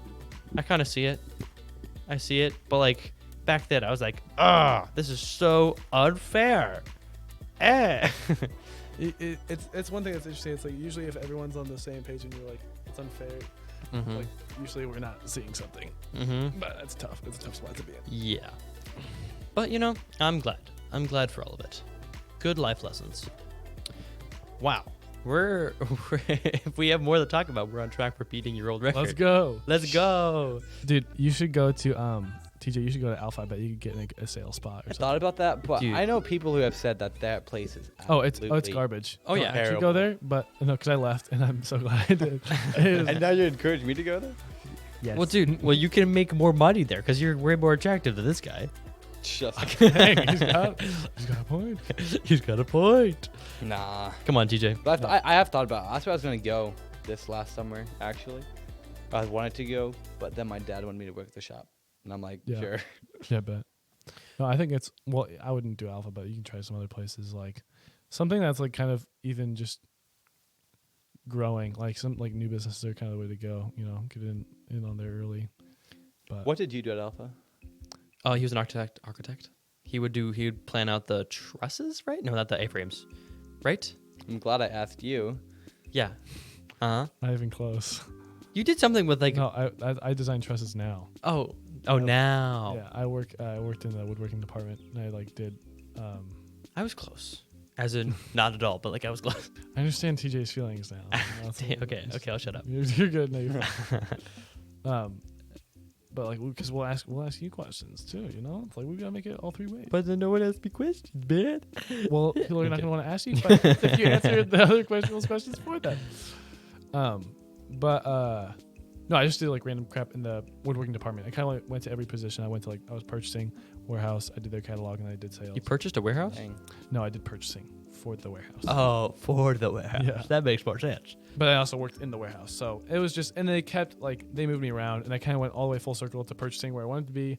I kind of see it. I see it. But like back then, I was like, this is so unfair. It's one thing that's interesting. It's like usually if everyone's on the same page and you're like it's unfair, like usually we're not seeing something. Mm-hmm. But that's tough. It's a tough spot to be in. Yeah. But you know, I'm glad. I'm glad for all of it. Good life lessons. Wow. We're if we have more to talk about, we're on track for beating your old record. Let's go. Let's go. Dude, you should go to TJ, you should go to Alpha. I bet you could get a sales spot or I something. thought about that, but Dude. I know people who have said that place is It's absolutely- garbage. Oh, yeah. I should go there, but no, because I left and I'm so glad I did. And now you encourage me to go there? Yes. Well, dude, you can make more money there because you're way more attractive than this guy. Just Dang, he's got a point. He's got a point. nah. Come on, TJ. But I have thought about it. That's where I was gonna go this last summer. Actually, I wanted to go, but then my dad wanted me to work at the shop, and I'm like, Yeah. sure. Yeah, bet. No, I think I wouldn't do Alpha, but you can try some other places, like something that's like kind of even just growing, like some like new businesses are kind of the way to go. Get in on there early. But What did you do at Alpha? Oh, he was an architect. He would plan out the trusses, right? No, not the A-frames. Right? I'm glad I asked you. Yeah. Uh-huh. not even close. You did something with like. No, I design trusses now. Oh, I- now. Yeah, I worked in the woodworking department, and I like did. I was close. As in, not at all, but like I was close. I understand TJ's feelings now. You know, it's- Okay, I'll shut up. You're good. No, you're fine. But like, because we'll ask you questions too. You know, it's like we gotta make it all three ways. But then no one asked me questions, man. Well, people are not gonna want to ask you questions if you answer the other those questions for them. No, I just did like random crap in the woodworking department. I kind of went to every position. I went to I was purchasing, warehouse. I did their catalog, and I did sales. You purchased a warehouse? Dang. No, I did purchasing for the warehouse. Oh, for the warehouse. Yeah. That makes more sense. But I also worked in the warehouse. So it was just, and they kept, they moved me around, and I kind of went all the way full circle to purchasing where I wanted to be.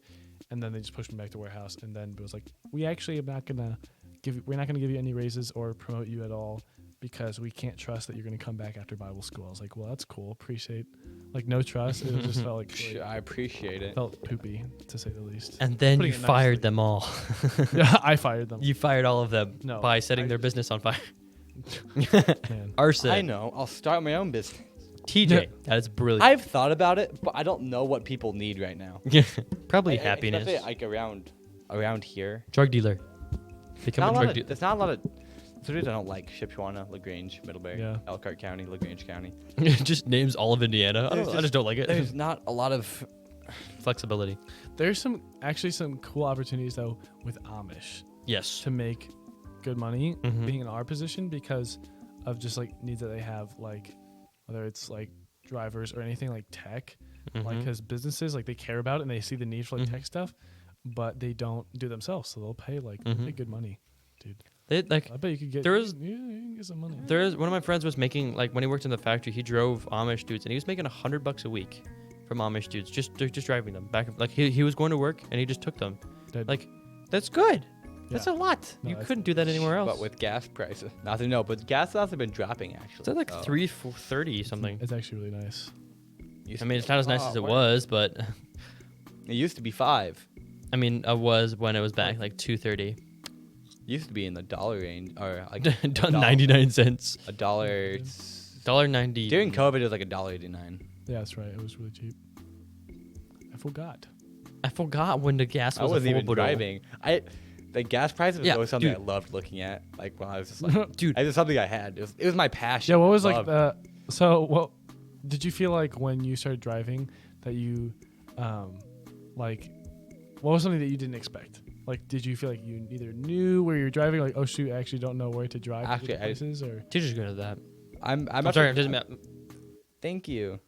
And then they just pushed me back to warehouse. And then it was like, we're not going to give you any raises or promote you at all because we can't trust that you're going to come back after Bible school. I was like, well, that's cool. Appreciate, no trust. It just felt like I appreciate it. felt poopy, to say the least. And then Putting you it fired nicely. them all. Yeah, I fired them. You fired all of them No, by setting I their just- business on fire. Man. Arson. I know. I'll start my own business. TJ. That is brilliant. I've thought about it, but I don't know what people need right now. Probably I- happiness. Especially like around here. Drug dealer. Become Not a a lot drug of, dealer. there's not a lot of cities I don't like. Shipshewana, LaGrange, Middlebury, Yeah. Elkhart County, LaGrange County. Just names all of Indiana. I just don't like it. There's not a lot of Flexibility. There's actually some cool opportunities, though, with Amish Yes. to make good money Mhm. being in our position because of just needs that they have, whether it's drivers or anything like tech, Mhm. because businesses they care about it and they see the need for Mhm. tech stuff, but they don't do themselves, so they'll pay Mhm. good money, dude. They, I bet you could get There is- you can get some money. There is one of my friends was making when he worked in the factory, he drove Amish dudes and he was making $100 a week from Amish dudes just driving them back. He was going to work and he just took them. Dead. That's good. That's Yeah. a lot. No, You that's- couldn't do that anywhere else. But with gas prices, nothing. No, but gas has also been dropping actually. Is that like so. 330 something? It's actually really nice. Used I mean, it's not as nice as it where- was, but It used to be 5. I mean, it was when it was back 230. Used to be in the dollar range, or like 99 cents. a dollar. $1.90. During COVID, it was like $1.89. Yeah, that's right. It was really cheap. I forgot. when the gas I was wasn't even affordable. driving. The gas prices was Yeah, always something dude. I loved looking at. Like when I was just like, Dude, it was something I had. It was my passion. Yeah, what was Loved. what did you feel like when you started driving that you what was something that you didn't expect? Did you feel like you either knew where you're driving, oh shoot, I actually don't know where to drive to Actually, different places, or teacher's good at that. I'm I'm actually- sorry, it doesn't matter. Thank you.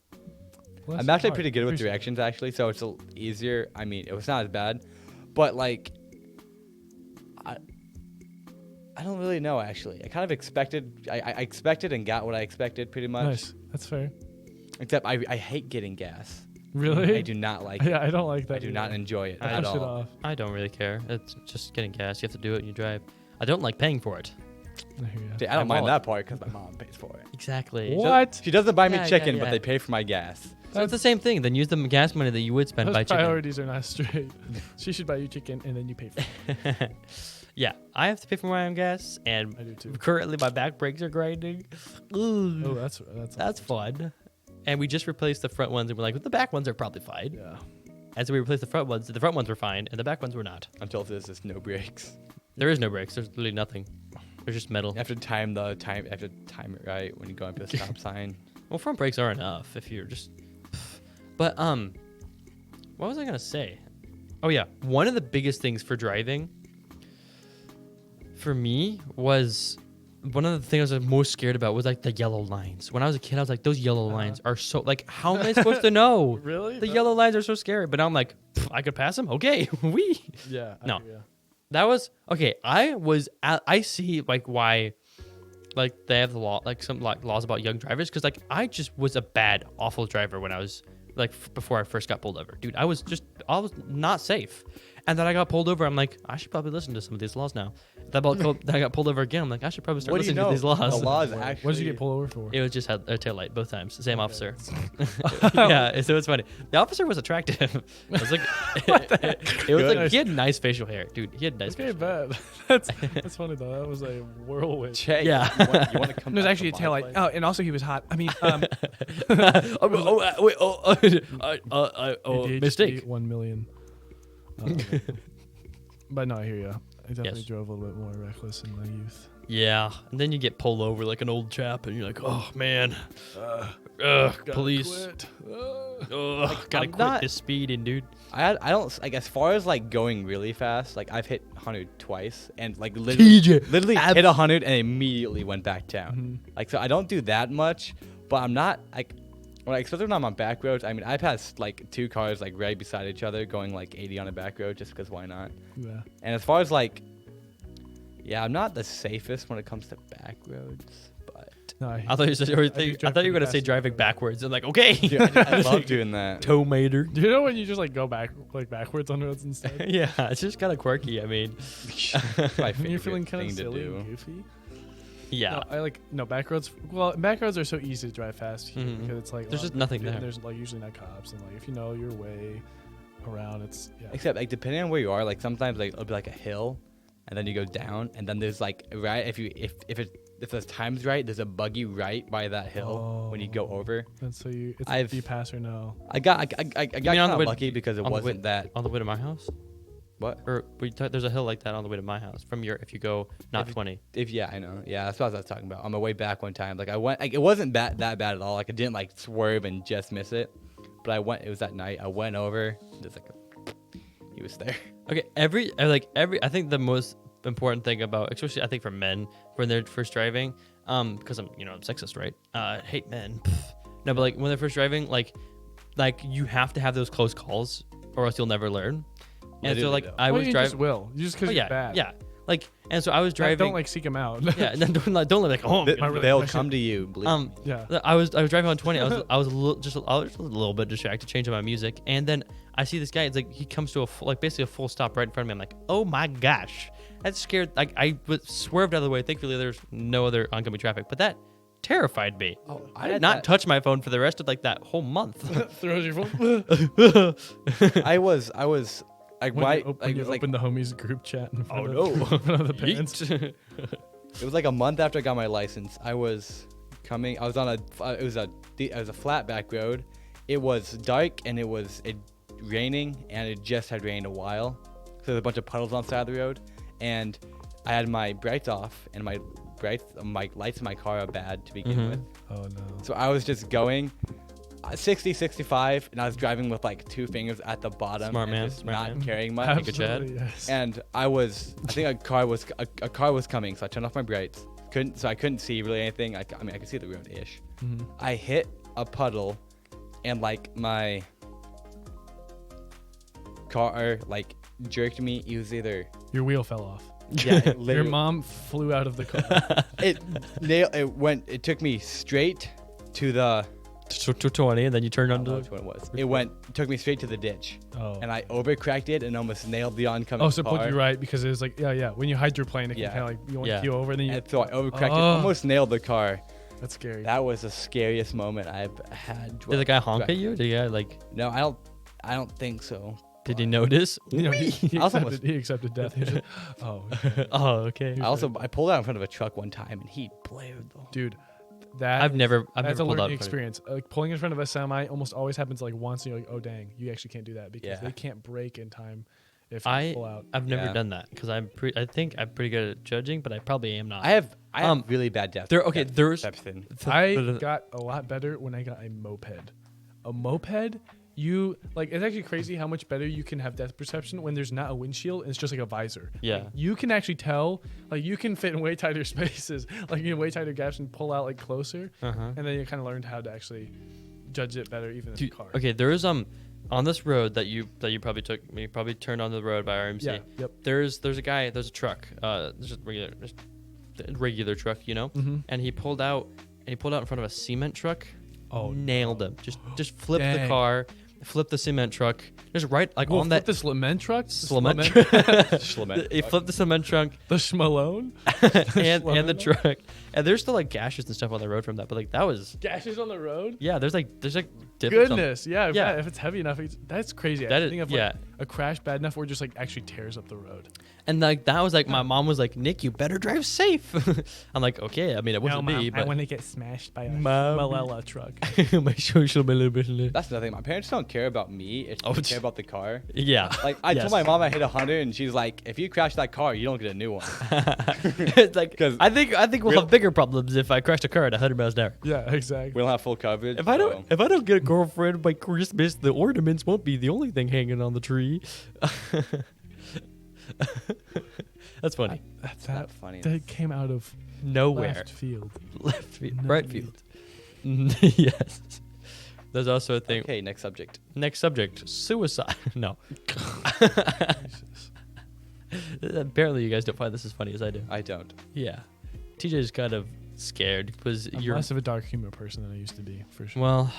Well, I'm that's actually hard. pretty good with Appreciate it. directions actually, so it's easier. I mean, it was not as bad, but I don't really know actually. I kind of expected. I expected and got what I expected pretty much. Nice, that's fair. Except I hate getting gas. Really? I do not like it. Yeah, I don't like that. I do not either. enjoy it I at Push it all. off. I don't really care. It's just getting gas. You have to do it and you drive. I don't like paying for it. I hear ya. See, I don't I'm mind all- that part because my mom pays for it. Exactly. What? She doesn't buy me Yeah, yeah, chicken, yeah. but they pay for my gas. So it's the same thing. Then use the gas money that you would spend Those by chicken. priorities are not straight. She should buy you chicken and then you pay for it. Yeah, I have to pay for my own gas, and I do too. currently my back brakes are grinding. Ooh, Oh, that's fun. And we just replaced the front ones, and we're like, well, the back ones are probably fine. Yeah. And so we replaced the front ones were fine, and the back ones were not. Until there's just no brakes. There is no brakes. There's literally nothing. There's just metal. You have to time it right when you go into the stop sign. Well, front brakes are enough if you're just. But what was I gonna say? Oh yeah, one of the biggest things for driving for me was one of the things I was most scared about was the yellow lines. When I was a kid, I was like, those yellow lines are so how am I supposed to know? Really? The yellow lines are so scary. But now I'm like, I could pass them. Okay, we. Yeah. No. Yeah. That was okay. I see why, they have the law, some laws about young drivers, because I just was a bad, awful driver when I was before I first got pulled over, dude. I was not safe, And then I got pulled over. I'm like, I should probably listen to some of these laws now. Then I got pulled over again. I'm like, I should probably start What do you listening to know? these laws. The laws actually. What did you get pulled over for? It was just had a tail light both times. Same Okay. officer. Yeah, so it's funny. The officer was attractive. It was like, it was like he had nice facial hair, dude. He had nice. Okay, facial bad. That's funny though. That was a whirlwind. Check. Yeah. You want to come? There's back actually a to tail my light. place? Oh, and also he was hot. I mean, ADHD, mistake. 1 million. But no, I hear you. I definitely Yes. drove a little bit more reckless in my youth. Yeah, and then you get pulled over like an old chap, and you're like, oh man, police. Gotta I'm quit not- this speeding, dude. I don't like as far as like going really fast. Like I've hit 100 twice and like literally hit 100 and immediately went back down. Like so I don't do that much, but I'm not like especially when I'm on back roads. I mean I passed like 2 cars like right beside each other going like 80 on a back road just because why not? Yeah. And as far as like, yeah, I'm not the safest when it comes to back roads, but No, I thought you said, or do I thought you drive were pretty gonna say fast. driving backwards. I'm like, okay. dude, I love doing that. Tomater. Do you know when you just like go backwards on roads instead? Yeah, it's just kind of quirky. I mean, My When you're feeling favorite kind of thing to silly do. and goofy. yeah. No, back roads. Well, back roads are so easy to drive fast here Mhm. because it's like There's a lot just of nothing people, there. and there's like usually not cops, and like if you know your way around, it's Except like depending on where you are, like sometimes like it'll be like a hill, and then you go down, and then there's like right if the time's right, there's a buggy right by that hill when you go over. And so you, it's I've- do you pass or no? I got mean on the kind of way- lucky because it on the way- wasn't that. On the way to my house, What? or there's a hill like that on the way to my house from your if you go not If you- 20. Yeah, I know. Yeah, that's what I was talking about. On my way back one time, like I went, like it wasn't that bad at all. Like I didn't like swerve and just miss it, but I went. It was that night. I went over. There's like he was there. Okay, I think the most important thing about, especially I think for men when they're first driving, because I'm sexist, right? Hate men. Pff. No, but like when they're first driving, like you have to have those close calls, or else you'll never learn. And so Literally, like though. I was you driving. just will. You just because Oh, you're yeah, bad. yeah. Like, and so I was driving. Don't like seek him out. Yeah, and then don't like, oh, I'm gonna- They'll come to you. Believe me. Yeah. I was driving on 20. I was just a little bit distracted, changing my music, and then I see this guy. It's like he comes to basically a full stop right in front of me. I'm like, oh my gosh, that scared. Like I was swerved out of the way. Thankfully, there's no other oncoming traffic, but that terrified me. Oh, I did not touch my phone for the rest of like that whole month. Throws your phone. I was like When why you, like, it was like open the homies group chat in front Oh, of, no. in front of the parents. Yeet. it was like a month after I got my license. I was on it was a flat back road. It was dark and it was raining and it just had rained a while. So there's a bunch of puddles on the side of the road, and I had my brights off and my lights in my car are bad to begin Mhm. with. Oh no. So I was just going 60, 65, and I was driving with like 2 fingers at the bottom. Smart and man, just smart not man. carrying much. Absolutely. Chad. Absolutely, yes. And I think a car was coming, so I turned off my brights. I couldn't see really anything. I mean, I could see the road ish. Mhm. I hit a puddle, and like my car like jerked me. It was either Your wheel fell off. yeah, it Your literally, mom flew out of the car. it took me straight to the. to 20, and then you turned I on don't know to. which one it was. Took me straight to the ditch, Oh. and I overcracked it and almost nailed the oncoming Oh, so car. put you right because it was like yeah. When you hydroplane, it Yeah. can kind of like you want Yeah. to keel over, and then you. And so I overcracked it, Oh. almost nailed the car. That's scary. That was the scariest moment I've had. Did the guy honk at you? Did the guy like? No, I don't think so. Did he notice? You know, he I also accepted death. He just, oh, Oh, okay. I pulled out in front of a truck one time and he blared though. dude, that I've never that's pulled a out learning in front of- experience. Like pulling in front of a semi almost always happens like once, and you're like, oh dang, you actually can't do that because Yeah. they can't brake in time if you I pull out. I've never Yeah. done that because I think I'm pretty good at judging, but I probably am not. I have really bad depth. There's perception. I got a lot better when I got a moped. A moped, you like it's actually crazy how much better you can have depth perception when there's not a windshield and it's just like a visor. Yeah. Like, you can actually tell, like you can fit in way tighter spaces, like in way tighter gaps and pull out like closer, Uh-huh. and then you kind of learned how to actually judge it better even in Dude, the car. okay, there is on this road that you probably took, you probably turned onto the road by RMC. Yeah. Yep. There's a truck, just regular truck, Mhm. and he pulled out in front of a cement truck. Oh, nailed him. Just flipped the Dang. car, Flip the cement truck. Just right like Whoa, on that the cement truck. cement. Schlement. He flipped the cement truck The Schmalone. and the truck. And there's still like gashes and stuff on the road from that. But like that was Gashes on the road. yeah. There's like dip or something. Goodness, yeah, Yeah. if it's heavy enough, that's crazy. That I is- think of yeah. like a crash bad enough where it just like actually tears up the road. And like that was like my mom was like, Nick, you better drive safe. I'm like, okay. I mean, it wasn't me, but want to get smashed by a Mom. Malala truck. my social media. That's the thing. My parents don't care about me. It's Oh, they care about the car. Yeah. Like I Yes. told my mom I hit 100, and she's like, "If you crash that car, you don't get a new one." It's like 'Cause I think we'll have bigger problems if I crashed a car at 100 miles an hour. Yeah, exactly. We don't have full coverage. If I don't get a girlfriend by Christmas, the ornaments won't be the only thing hanging on the tree. That's funny. That's not funny. That came out of Nowhere. left field. Left field. No Right field. field. Yes. There's also a thing. Okay, next subject. Next subject: suicide. No. Jesus. Apparently, you guys don't find this as funny as I do. I don't. Yeah. TJ's kind of scared because I'm you're. less of a dark humor person than I used to be, for sure. Well,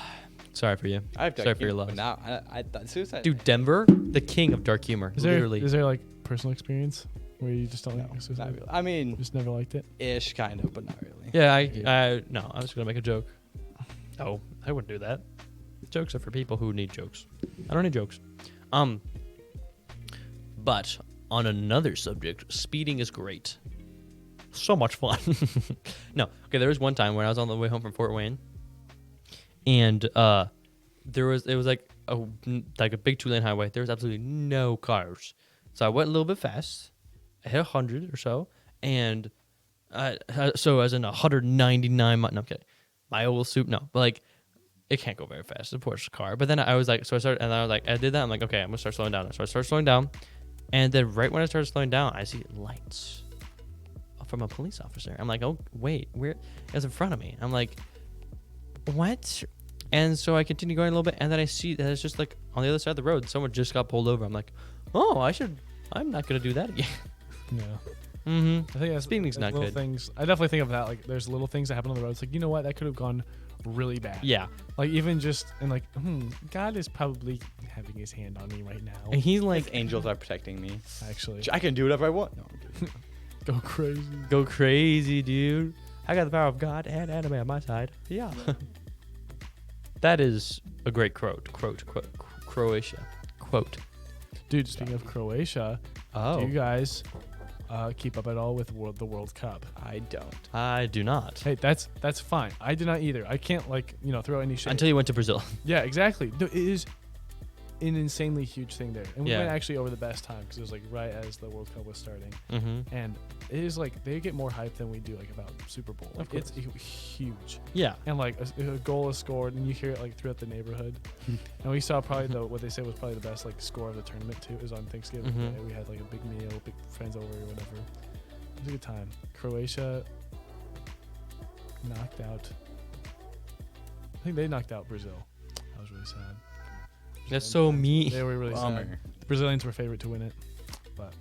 sorry for you. I have dark Sorry for your humor, loss. but now I thought suicide. Dude, Denver, the king of dark humor. is there Literally. like personal experience where you just don't no, like suicide? not really. I mean, Just never liked it. ish, kind of, but not really. Yeah, I no, I was gonna make a joke. Oh, I wouldn't do that. Jokes are for people who need jokes. I don't need jokes. But on another subject, speeding is great. So much fun. No, okay. There was one time when I was on the way home from Fort Wayne, and it was like a big 2-lane highway. There was absolutely no cars, so I went a little bit fast. I hit 100 or so, and so as in 199. No, I'm kidding. My old soup, no, but like it can't go very fast. It's a Porsche car. But then I was like, so I started, and I was like, I did that. I'm like, okay, I'm gonna start slowing down. So I started slowing down, and then right when I started slowing down, I see lights from a police officer. I'm like, oh wait, where? It was in front of me. I'm like, what? And so I continue going a little bit, and then I see that it's just like on the other side of the road, someone just got pulled over. I'm like, oh, I'm not gonna do that again. No. Mm-hmm. I think that's Speeding's that's not little good. things. I definitely think of that. Like, there's little things that happen on the road. It's like, you know what? That could have gone really bad. Yeah. Like, even just, and like, God is probably having his hand on me right now. And he's Like like, angels are protecting me. Actually. I can do whatever I want. No, I'm kidding. Go crazy. go crazy, dude. I got the power of God and anime on my side. Yeah. That is a great quote. Croatia. Quote. Dude, speaking of Croatia, Oh. do you guys keep up at all with the World Cup? I don't. I do not. Hey, that's fine. I do not either. I can't, like, throw any shade. Until you went to Brazil. Yeah, exactly. No, it is an insanely huge thing there. And we Yeah. went actually over the best time because it was like right as the World Cup was starting. Mm-hmm. And it is like they get more hype than we do like about Super Bowl. Of Like, it's huge. Yeah. And like a goal is scored and you hear it like throughout the neighborhood. And we saw probably what they said was probably the best like score of the tournament too. It was on Thanksgiving Mhm. Day. We had like a big meal, big friends over or whatever. It was a good time. Croatia knocked out. I think they knocked out Brazil. That was really sad. That's so mean. They were really sad. Bummer. Brazilians were favorite to win it. But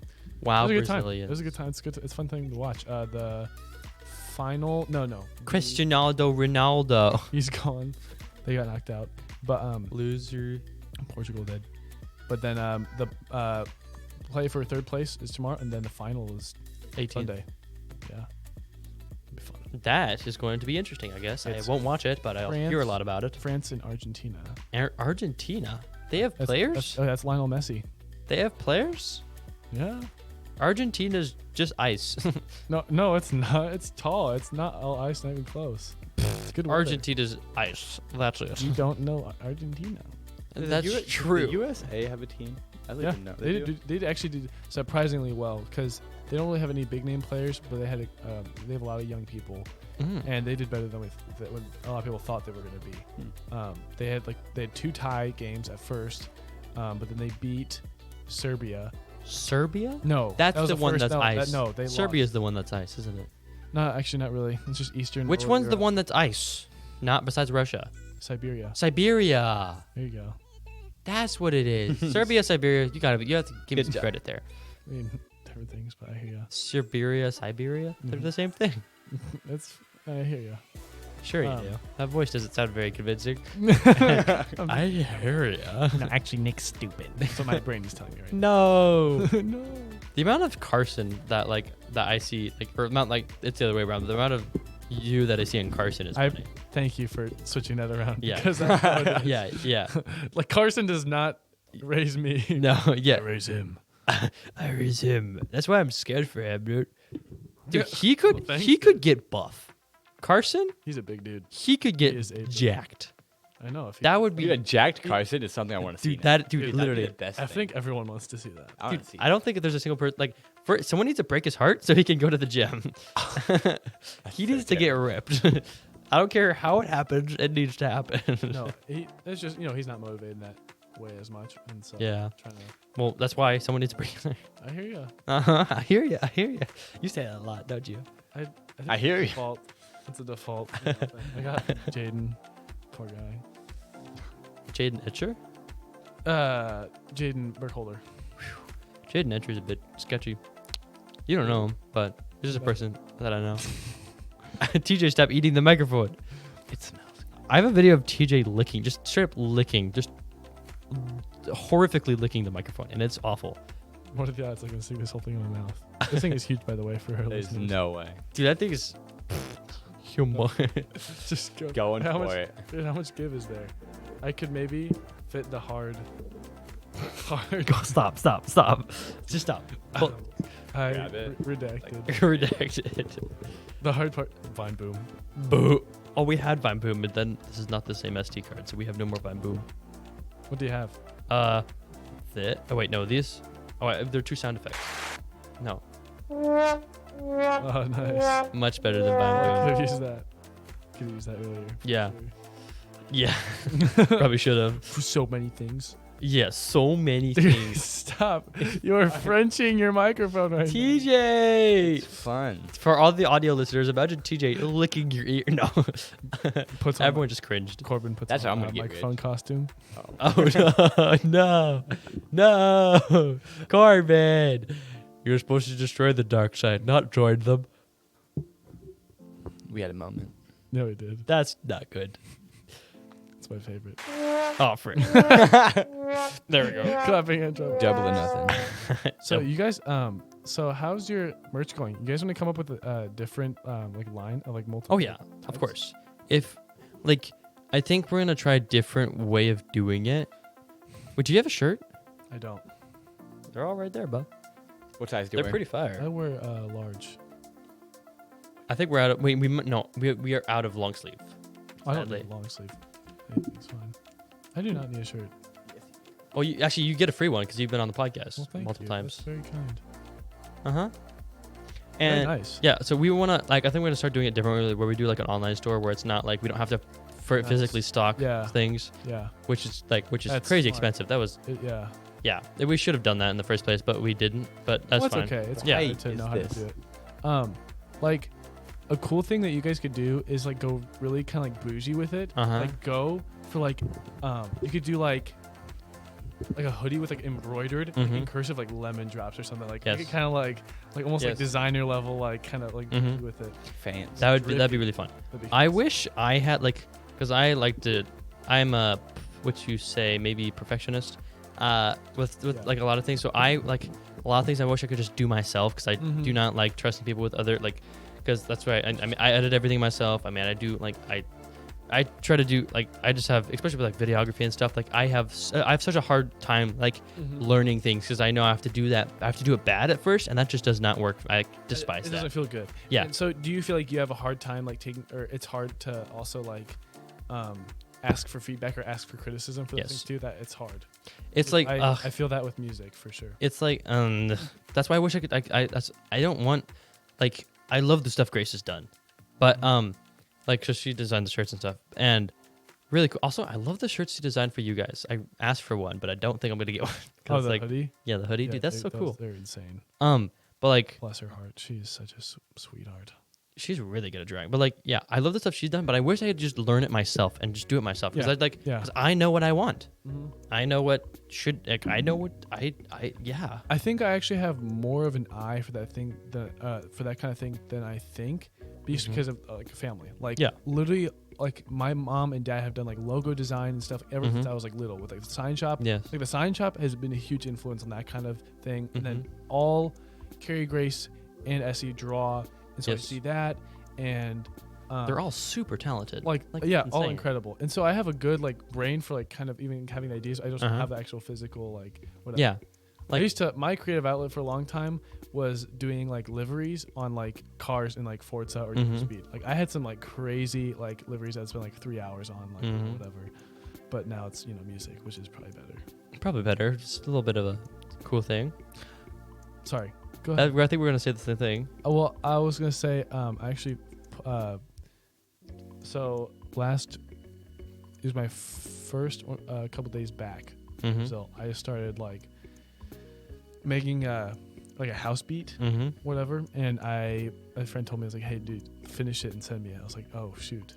Wow, it was a good time. Brazilians. It was a good time. It's good. It's a fun thing to watch. The final. No. Cristiano Ronaldo. He's gone. They got knocked out. But Loser. Portugal did. But then the play for third place is tomorrow, and then the final is 18th. Sunday. Yeah. It'll be fun. That is going to be interesting, I guess. It's I won't watch it, but I'll hear a France. lot about it. France and Argentina. Argentina. They have That's- players? That's Lionel Messi. They have players? Yeah. Argentina's just ice. No, it's not. It's tall. It's not all ice, not even close. It's good weather. Argentina's ice. That's it. You don't know Argentina. That's Does true. The USA have a team? I don't Yeah, even know. they actually did surprisingly well because they don't really have any big name players, but they had they have a lot of young people, Mm. and they did better than what a lot of people thought they were going to be. They had 2 tie games at first, but then they beat Serbia. Serbia? No, That's that was the one first- that's no, ice. no, they Serbia's lost. the one that's ice, isn't it? No, actually, not really. It's just Eastern. Which or one's the Europe. one that's ice? Not besides Russia. Siberia. Siberia. There you go. That's what it is. Serbia, Siberia. You have to give me Good some job. credit there. I mean, different things, but I hear you. Siberia, Siberia. They're Mhm. the same thing. I hear you. Sure you do. That voice doesn't sound very convincing. I hear ya. No, actually, Nick's stupid. That's what my brain is telling me right No. now. No. The amount of Carson that I see, or amount it's the other way around. The amount of you that I see in Carson is funny. Thank you for switching that around. Yeah. Because that's how it is. Yeah. Like Carson does not raise me. No, yeah. I raise him. I raise him. That's why I'm scared for him, dude. Dude, Yeah. he could Well, he could get buff. Carson, He's a big dude. he could He get is a- jacked. I know. If he, That would be Dude, a jacked Carson is something I want to see. dude. now. Dude, That'd be literally. the best I thing. think everyone wants to see that. I want Dude, to see. I don't think there's a single person someone needs to break his heart so he can go to the gym. He needs to get ripped. I don't care how it happens; it needs to happen. No, it's just he's not motivated in that way as much, and so Yeah. trying to. Well, that's why someone needs to break his heart. I hear you. I hear you. I hear you. You say that a lot, don't you? I, think I hear it's you. default. It's a default. thing. I got Jaden, poor guy. Jaden Etcher. Jaden Burkholder. Jaden Etcher is a bit sketchy. You don't know him, but this is a person that I know. TJ, stop eating the microphone. It smells. I have a video of TJ licking, just straight up licking, just horrifically licking the microphone, and it's awful. What are the odds I can stick this whole thing in my mouth? This thing is huge, by the way, for her There's listeners. no way. Dude, that thing is humongous. Just go. Going how for much, it. Dude, how much give is there? I could maybe fit the hard. Go, stop. Just stop. Well, I Grab it. redacted. redacted. The hard part. Vine boom. Boo. Oh, we had Vine Boom, but then this is not the same SD card, so we have no more Vine Boom. What do you have? Oh wait, no, these. Oh, they're two sound effects. No, Oh, nice. much better than Vine Boom. Could have used that. Could have used that earlier. Yeah. Yeah, probably should have. For so many things. Yeah, so many Dude, things. stop. You're Frenching your microphone right now. TJ, It's fun. for all the audio listeners, imagine TJ licking your ear. No, Puts on everyone just cringed. Corbin puts That's on how I'm a gonna get microphone rich. costume. Oh no, Corbin, you're supposed to destroy the dark side, not join them. We had a moment. No, he did. That's not good. It's my favorite. Oh, frick. There we go. Clapping and jumping. Double or nothing. So you guys, so how's your merch going? You guys want to come up with a different like line of like multiple? Oh yeah, of course. If I think we're gonna try a different way of doing it. Wait, do you have a shirt? I don't. They're all right there, bud. What size do They're we wear? pretty fire. I wear large. I think we're out of. Wait, we are out of long sleeve. I don't Sadly. need a long sleeve. Anything's fine. I do not need a shirt. Oh, you get a free one because you've been on the podcast Well, thank multiple you. times. That's very kind. And Very nice. yeah, so we wanna I think we're gonna start doing it differently, where we do like an online store where it's not like we don't have to Nice. physically stock Yeah. things, Yeah. which is That's crazy smart. expensive. That was Yeah. yeah, we should have done that in the first place, but we didn't. But that's Well, it's fine. okay. It's Yeah. hard to Is know how to this? do it. Like a cool thing that you guys could do is like go really kind of like bougie with it. Uh-huh. Like go for like you could do like a hoodie with like embroidered like, in Mhm. cursive like lemon drops or something like Yes. make it kind of like almost like Yes. designer level like kind of like Mhm. bougie with it. Fans. That'd be Drippy. really fun. That'd be I nice. wish I had because I like to. I'm a what you say maybe perfectionist. With Yeah. like a lot of things. So I like a lot of things I wish I could just do myself because I Mhm. do not like trusting people with other because that's right. I mean I edit everything myself. I mean I do I try to do I just have especially with videography and stuff I have such a hard time Mhm. learning things because I know I have to do that. I have to do it bad at first and that just does not work. I It despise doesn't that. feel good. Yeah. And so do you feel like you have a hard time like taking or it's hard to also ask for feedback or ask for criticism for those Yes. things too? That it's hard. It's like I feel that with music for sure. it's like that's why I wish I could I don't want I love the stuff Grace has done, but so she designed the shirts and stuff and really cool. Also I love the shirts she designed for you guys. I asked for one but I don't think I'm gonna get one. Oh, 'Cause, the hoodie. yeah, the hoodie, Yeah, dude, that's so cool. They're insane. But Bless her heart. She is such a sweetheart. she's really good at drawing. But like, yeah, I love the stuff she's done. But I wish I could just learn it myself and just do it myself because because I know what I want. I know what should. Like, I know what yeah. I think I actually have more of an eye for that thing for that kind of thing than I think, because of like a family. Like literally. Like my mom and dad have done like logo design and stuff ever since I was like little with like the sign shop. Yes. Like the sign shop has been a huge influence on that kind of thing. And then all Carrie Grace and Essie draw. And so I see that. And they're all super talented. Like yeah, insane. All incredible. And so I have a good like brain for like kind of even having the ideas. I just don't have the actual physical like whatever. Yeah. Like, my creative outlet for a long time was doing like liveries on like cars in like Forza or Need for Speed. Like I had some like crazy like liveries that I spent like 3 hours on like whatever. But now it's, music, which is probably better. Probably better. Just a little bit of a cool thing. Sorry. Go ahead. I think we're going to say the same thing. Well, I was going to say actually so last it was my first couple days back. So I just started like making like a house beat, whatever. And a friend told me, I was like, hey, dude, finish it and send me it. I was like, oh, shoot.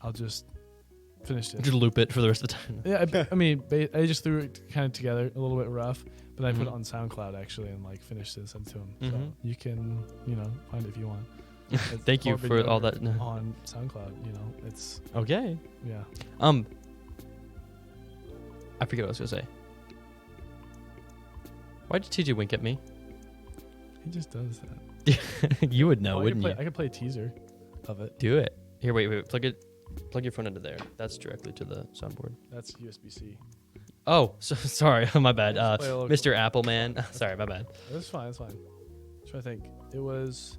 I'll just finish it. Just loop it for the rest of the time. Yeah, I mean, I just threw it kind of together a little bit rough, but I put it on SoundCloud, actually, and like finished it and sent it to him. So you can, find it if you want. Thank you for all that. On SoundCloud, it's... Okay. Yeah. I forget what I was going to say. Why did TJ wink at me? He just does that. You would know, wouldn't you? I could play a teaser of it. Do it. Here, wait. Plug your phone into there. That's directly to the soundboard. That's USB-C. Oh, sorry. My bad. Mr. Appleman. Sorry, my bad. That's fine. I'm trying to think. It was...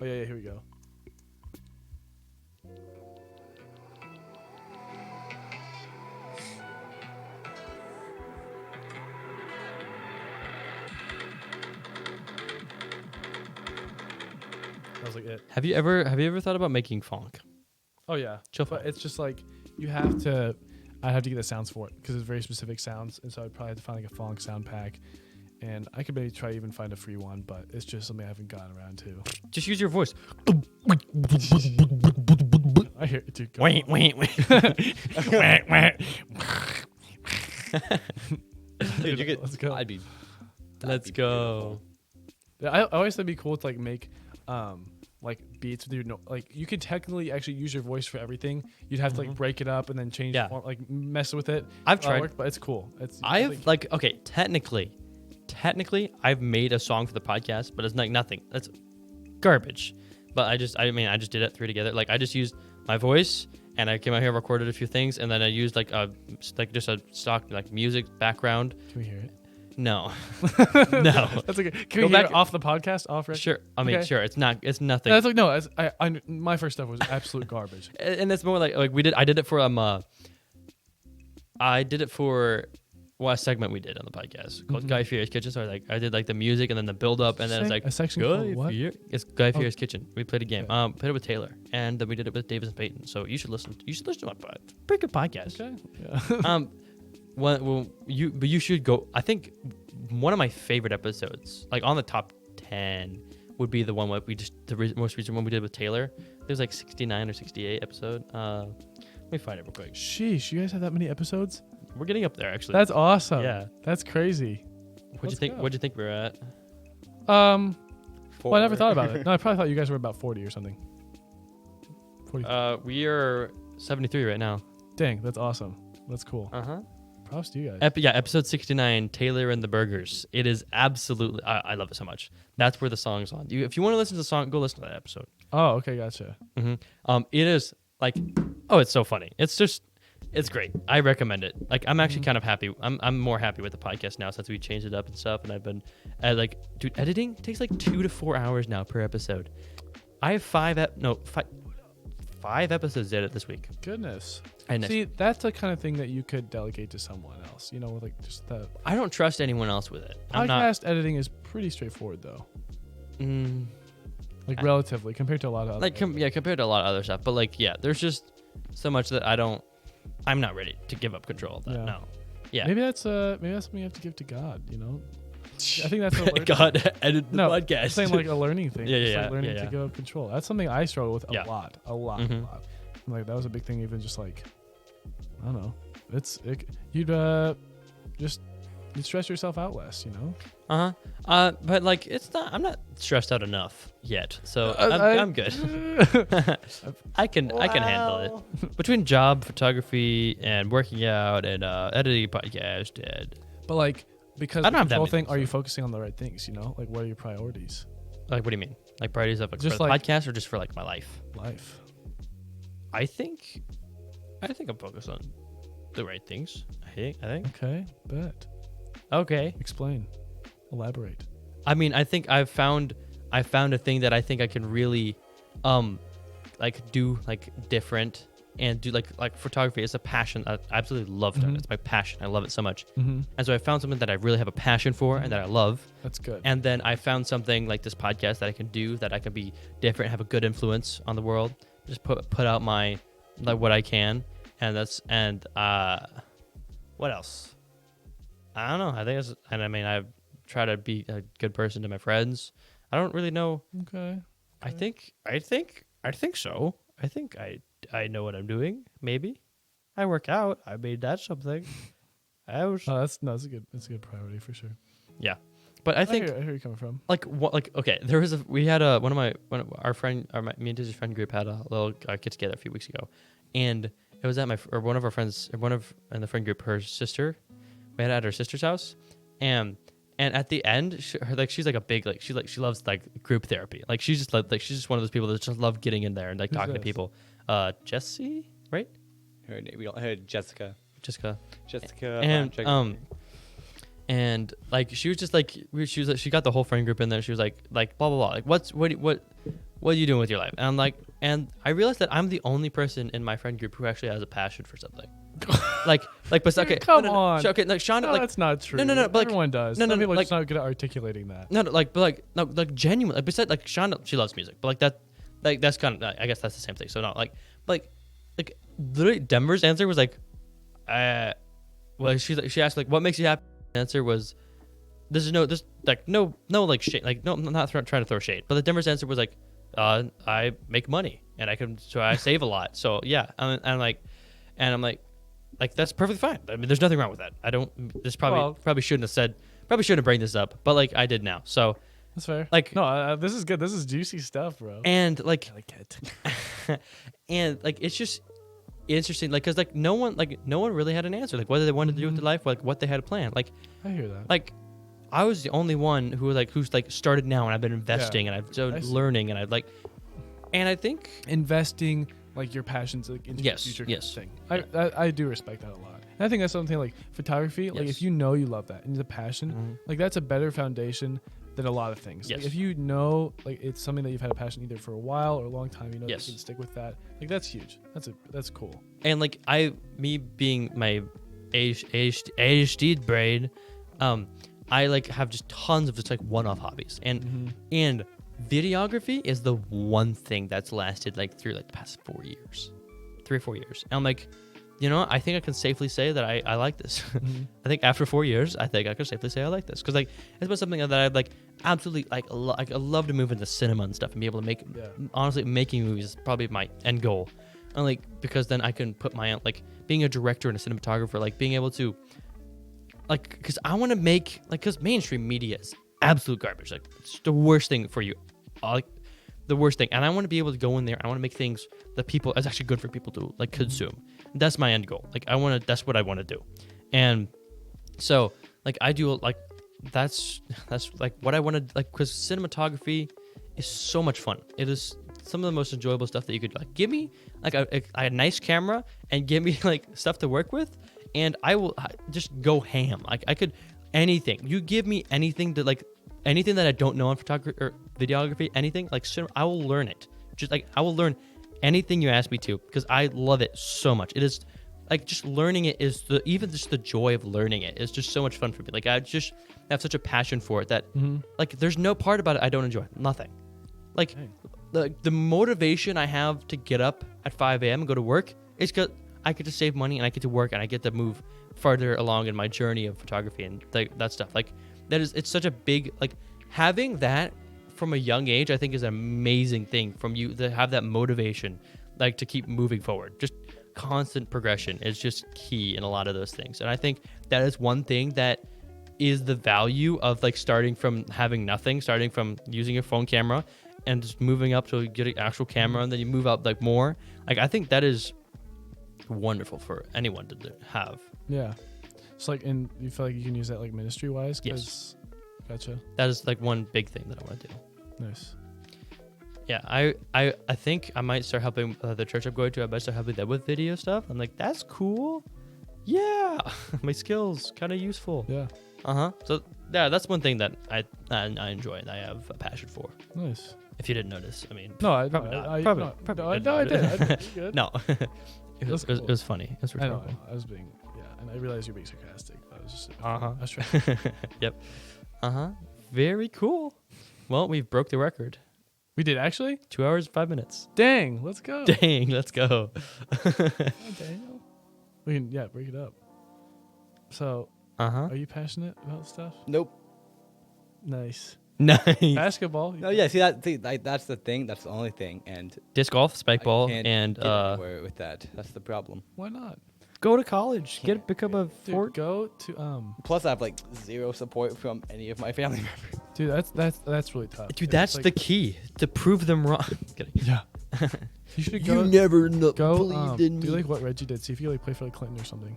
Oh, yeah, here we go. That was like it. Have you ever thought about making funk? Oh yeah, chill. But it's just like I have to get the sounds for it because it's very specific sounds, and so I'd probably have to find like a funk sound pack, and I could maybe try even find a free one, but it's just something I haven't gotten around to. Just use your voice. I hear it, dude. Wait. Dude, you could. Let's go. Let's go. Yeah, I always thought it'd be cool to like make like beats with your like you could technically actually use your voice for everything. You'd have to like break it up and then change form, like mess with it. I've tried, but it's cool. Technically I've made a song for the podcast, but it's like nothing. That's garbage. But I just did it, threw together. Like I just used my voice and I came out here, recorded a few things, and then I used just a stock like music background. Can we hear it? No. No. That's okay. Can we hear it off the podcast? Off record? Sure. I mean, sure. It's nothing. That's like, no, my first stuff was absolute garbage. And it's more like I did it for a segment we did on the podcast called Guy Fieri's Kitchen. So I did like the music and then the build up, and then it's like a section called what? It's Guy Fieri's Kitchen. We played a game. Okay. Played it with Taylor, and then we did it with Davis and Peyton. So you should listen to my pretty good podcast. Okay. Yeah. You should go. I think one of my favorite episodes, like on the top 10, would be the one where the most recent one we did with Taylor. There's like 69 or 68 episode. Let me find it real quick. Sheesh, you guys have that many episodes? We're getting up there, actually. That's awesome. Yeah, that's crazy. What'd you think we were at? Well, I never thought about it. No, I probably thought you guys were about 40 or something. 40. We are 73 right now. Dang, that's awesome. That's cool. Props to you guys. Episode 69, Taylor and the Burgers. It is absolutely, I love it so much. That's where the song's on. If you want to listen to the song, go listen to that episode. Oh, okay, gotcha. It is like, it's so funny. It's great. I recommend it. Like, I'm actually kind of happy. I'm more happy with the podcast now since we changed it up and stuff. And I've been, dude, editing takes like 2 to 4 hours now per episode. I have 5 episodes to edit this week. Goodness. And see, that's the kind of thing that you could delegate to someone else. With like just the. I don't trust anyone else with it. Podcast editing is pretty straightforward, though. Relatively compared to a lot of other. Compared to a lot of other stuff. But there's just so much that I'm not ready to give up control of that. Yeah. No. Yeah. Maybe that's something you have to give to God. I think that's a learning. God, edit the No, podcast. I'm saying like a learning thing. Yeah, It's yeah, like learning yeah. to give up control. That's something I struggle with Yeah. a lot. Mhm. Like that was a big thing. Even just like, I don't know. You'd stress yourself out less. You know. But like it's not. I'm not stressed out enough yet, so I'm good. I can handle it. Between job, photography, and working out, and editing podcast, and But like because I the don't have that control many thing, things, are you so. focusing on the right things? You know, like what are your priorities? like, what do you mean? Like priorities of like, Just for the like- podcast or just for like my life? Life. I think I'm focused on the right things. I think. Okay. Bet. Okay. Explain. Elaborate. I mean, I think I found a thing that I think I can really, like do like different and do like photography is a passion. I absolutely love it. Mhm. It's my passion. I love it so much. Mm-hmm. And so I found something that I really have a passion for and that I love. That's good. And then I found something like this podcast that I can do that I can be different, have a good influence on the world. Just put out my like what I can, and what else? I don't know. I think it's, and I mean I try to be a good person to my friends. I don't really know. Okay. I think so. I think I know what I'm doing. Maybe I work out. I mean that's something. I was Oh, that's a good priority for sure. yeah, but I think I hear where you're coming from. like what like okay. There was we had one of our friend me and Dizzy's friend group had a little get together a few weeks ago, and it was at one of our friends in the friend group, her sister. We had it at her sister's house, and at the end, she's like a big she loves like group therapy. Like she's just like she's just one of those people that just love getting in there and like Who's talking to this? people. Jessie, right? Her name, we all heard Jessica. Jessica. Jessica. And and like she was just like she got the whole friend group in there. She was like blah blah blah. Like what are you doing with your life? And I'm like, and I realized that I'm the only person in my friend group who actually has a passion for something. like but okay, Come no, on. Okay, like Sean, No, like that's not true. no, but, like, everyone does. no, Some people are like- just not good at articulating that. no, like but like genuinely. Like besides like Sean, she loves music, but like that, like that's kind of I guess that's the same thing. So no, like literally Denver's answer was like, well she asked like what makes you happy. The answer was there's no like shade, like no, I'm not trying to throw shade, but the Denver's answer was like, I make money and I save a lot. So yeah, and I'm like that's perfectly fine. I mean, there's nothing wrong with that. I don't. This probably shouldn't have bring this up, but like I did now. So That's fair. like No, this is good. This is juicy stuff, bro. and like I like it. and like it's just interesting, like because like no one really had an answer, like whether they wanted to do with their life, like what they had a plan. Like I hear that. like I was the only one who's started now, and I've been investing and I've I started see. learning, and I've like, and I think Investing like your passions like, into Yes, your future yes. thing. I do respect that a lot. And I think that's something like photography. Like Yes. if you know you love that and the passion, Mhm. like that's a better foundation than a lot of things. Like Yes. if you know like it's something that you've had a passion either for a while or a long time, you know Yes. that you can stick with that. Like that's huge. That's cool. and like me being my ADHD brain, I like have just tons of just like one-off hobbies, and videography is the one thing that's lasted like through like the past 3 or 4 years. And I'm like, you know, I think I can safely say that I like this. I think after 4 years, I think I can safely say I like this because like it's been something that I'd like absolutely like I love to move into cinema and stuff and be able to make. Yeah. Honestly, making movies is probably my end goal, and like because then I can put my own, like being a director and a cinematographer, like being able to like because I want to make like because mainstream media is absolute garbage. Like it's the worst thing for you, like the worst thing. And I want to be able to go in there. I want to make things that people it's actually good for people to like consume. That's my end goal. Like that's what I want to do. And so like I do like that's like what I want to like because cinematography is so much fun. It is some of the most enjoyable stuff that you could like give me like a nice camera and give me like stuff to work with, and I will just go ham. Like I could anything. You give me anything to like anything that I don't know on photography or videography, anything like I will learn it. Just like I will learn anything you ask me to because I love it so much. It is like just learning it is even just the joy of learning it is just so much fun for me. Like I just have such a passion for it that like there's no part about it I don't enjoy. Nothing. Like the motivation I have to get up at 5 a.m. and go to work is because I get to save money and I get to work and I get to move farther along in my journey of photography and that stuff. Like it's such a big, like, having that from a young age, I think is an amazing thing from you to have that motivation, like, to keep moving forward. Just constant progression is just key in a lot of those things. And I think that is one thing that is the value of, like, starting from having nothing, starting from using your phone camera and just moving up to get an actual camera, and then you move up, like, more. Like, I think that is wonderful for anyone to have. Yeah. It's like, and you feel like you can use that, like, ministry wise? Yes. Gotcha. That is, like, one big thing that I want to do. Nice. Yeah, I think I might start helping the church I'm going to. I might start helping them with video stuff. I'm like, that's cool. Yeah, my skills kind of useful. Yeah. So yeah, that's one thing that I enjoy and I have a passion for. Nice. If you didn't notice, I mean, No, probably not. I Probably did. not. I did. You're good. No, That's it cool. was funny. It was I know. rhetorical. I was being, and I realized you're being sarcastic. But I was just, Uh-huh. I was trying. Yep. Very cool. Well, we've broke the record. We did actually. 2 hours 5 minutes. Dang, let's go. Dang, let's go. Daniel. We can break it up. So, are you passionate about stuff? Nope. Nice. Nice. Basketball. No, yeah. See, that's the thing. That's the only thing. And Disc golf, spike ball, I can't and get anywhere with that. That's the problem. Why not? go to college. Become a Dude, fort. go to Plus, I have like zero support from any of my family members. Dude, that's really tough. Dude, It's that's like- the key to prove them wrong. Kidding. Yeah. You should go. never Go do like what Reggie did. See if you like play for like Clinton or something.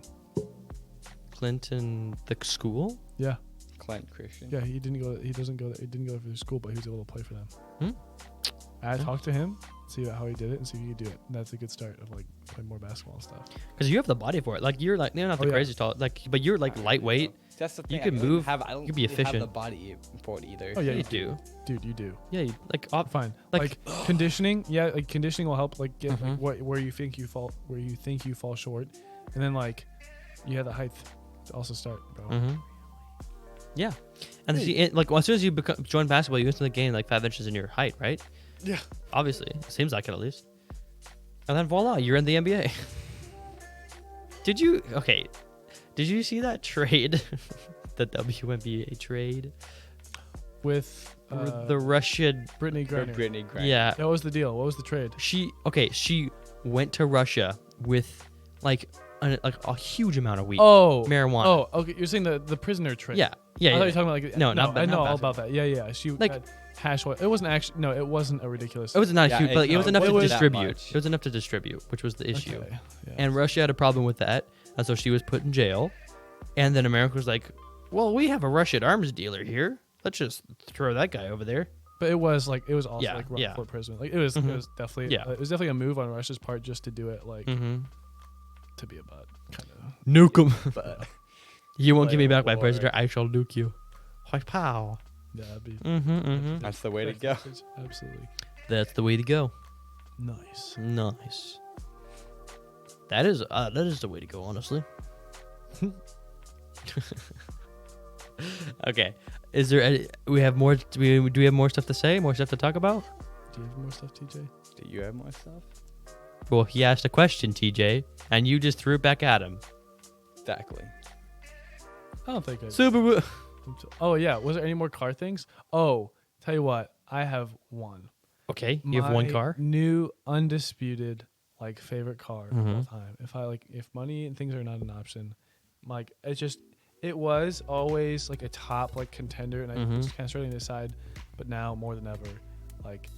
Clinton, the school. Yeah. Clint Christian. Yeah. He didn't go. He doesn't go. He didn't go for school, but he was able to play for them. Hmm? I talked to him, see how he did it, and see if you could do it. And that's a good start of like playing more basketball and stuff. Because you have the body for it. Like you're like not the yeah. crazy tall. Like, but you're like lightweight. That's the thing. You can I don't move, Have, I don't you can be really have the efficient. body for it either. Oh yeah, you do. dude. You do. Yeah, you, like Fine. Like- Like conditioning. Yeah, like conditioning will help. Like get Mhm. like, where you think you fall short, and then like you have the height to also start, bro. Mm-hmm. Yeah, and see, like as soon as you join basketball, you instantly gain like 5 inches in your height, right? Yeah. Obviously, it seems like it at least. And then voila, you're in the NBA. Did you see that trade? The WNBA trade With the Russian. Brittany Griner. Brittany Griner. Yeah, That was the deal. What was the trade? she went to Russia with like a huge amount of weed. Oh, marijuana. Oh, okay. You're saying the prisoner trade. Yeah, I thought you were talking about like No, I not know all basketball. about that. Yeah. She Like- had hash oil. It wasn't actually. No, it wasn't a ridiculous. it was not Yeah, huge, but like, it was enough it to was that distribute. much. It was enough to distribute, which was the issue. Okay, yeah. And Russia had a problem with that, and so she was put in jail. And then America was like, "Well, we have a Russian arms dealer here. Let's just throw that guy over there." But it was also Yeah, like yeah. wrongful imprisonment. Like it was Mhm. definitely it was definitely a move on Russia's part just to do it like Mm-hmm. to be a butt kind of. Nuke him. But You won't Play give me a back my war. president. I shall nuke you. Like pow. Yeah, that'd be Mm-hmm. that's the way to go. Absolutely. That's the way to go. Nice. Nice. That is the way to go, honestly. Okay. Is there any, we have more? Do we have more stuff to say? More stuff to talk about? Do you have more stuff, TJ? Do you have more stuff? Well, he asked a question, TJ, and you just threw it back at him. Exactly. I don't think I. Subaru. Oh yeah, was there any more car things? Oh, tell you what, I have one. Okay, you have one My car. New undisputed like favorite car of all Mhm. time. If money and things are not an option, like it was always like a top like contender, and I Mhm. was kind of starting to decide, but now more than ever, like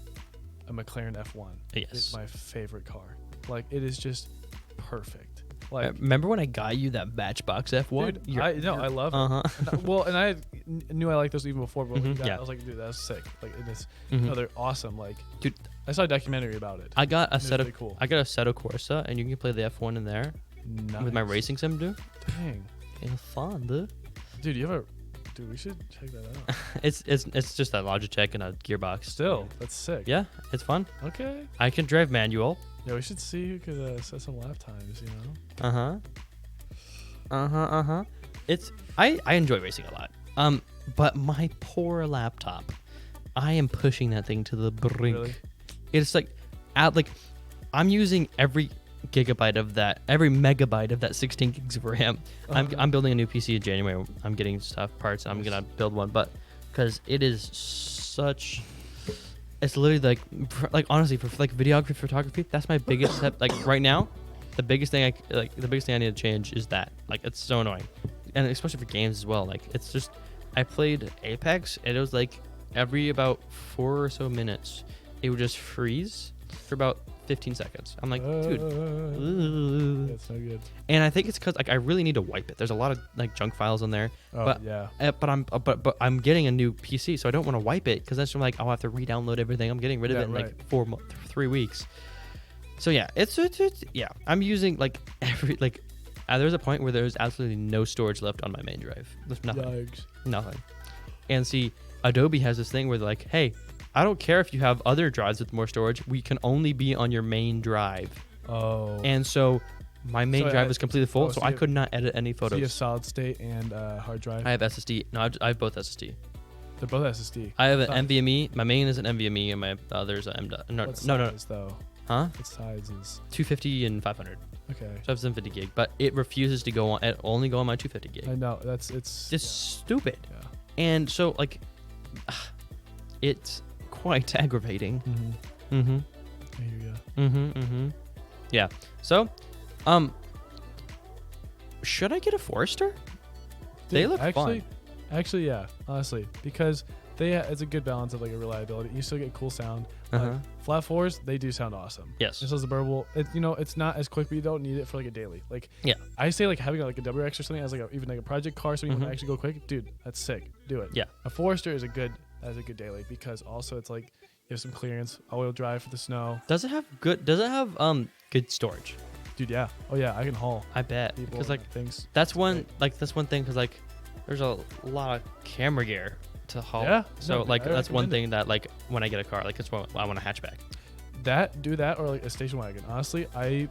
a McLaren F1 Yes. is my favorite car. Like it is just perfect. Like Remember when I got you that Matchbox F1? dude, I love it. Uh huh. Well, and I knew I liked those even before, but Mhm, yeah. I was like, dude, that's sick. Like it is. Mhm. No, they're awesome. Like, Dude, I saw a documentary about it. I got a It was set of really cool. I got a Seto Corsa, and you can play the F1 in there with my Nice. racing sim, dude. Dang, It's fun, dude. dude, you have a. Dude, we should check that out. It's just a Logitech and a gearbox. Still, that's sick. Yeah, it's fun. Okay. I can drive manual. Yeah, we should see who could set some lap times. You know. It's I enjoy racing a lot. But my poor laptop, I am pushing that thing to the brink. Really? It's like I'm using gigabyte of that, every megabyte of that 16 gigs of RAM. I'm building a new PC in January. I'm getting stuff, parts. I'm gonna build one, but because it is such, it's literally like honestly for like videography, photography. That's my biggest step. Like right now, the biggest thing I need to change is that. Like it's so annoying, and especially for games as well. Like it's just, I played Apex and it was like every about 4 or so minutes, it would just freeze for about 15 seconds. I'm like, dude. That's no good. And I think it's because like I really need to wipe it. There's a lot of like junk files on there. Oh, but yeah. But I'm getting a new PC, so I don't want to wipe it because that's like I'll have to re-download everything. I'm getting rid of it in like 3 weeks. So yeah, it's yeah. I'm using like there's a point where there's absolutely no storage left on my main drive. There's nothing. And see, Adobe has this thing where they're like, hey, I don't care if you have other drives with more storage. We can only be on your main drive. Oh. And so my main drive is completely full, so I could not edit any photos. So you have solid state and hard drive? I have SSD. No, I have both SSD. They're both SSD. I have an NVMe. My main is an NVMe, and my other is an M.2. No. Though? Huh? What size is? 250 and 500. Okay. So I have 750 gig, but it refuses to go on. It only go on my 250 gig. I know. It's stupid. Yeah. And so like, it's quite aggravating. Mm-hmm. I hear ya. Yeah. So, should I get a Forester? They look fun. Actually, yeah. Honestly, because it's a good balance of like a reliability. You still get cool sound. Flat fours, they do sound awesome. Yes. This is a burble. It's not as quick, but you don't need it for like a daily. Like, yeah. I say like having like a WRX or something as like even like a project car, so you can actually go quick. Dude, that's sick. Do it. Yeah. A Forester is a good daily because also it's like you have some clearance, all-wheel drive for the snow. Does it have good storage? Dude, yeah. Oh yeah, I can haul. I bet. Because like things. That's one thing because like there's a lot of camera gear to haul. Yeah. So that's one thing that like when I get a car, like it's what I want a hatchback. Do that or like a station wagon. Honestly, I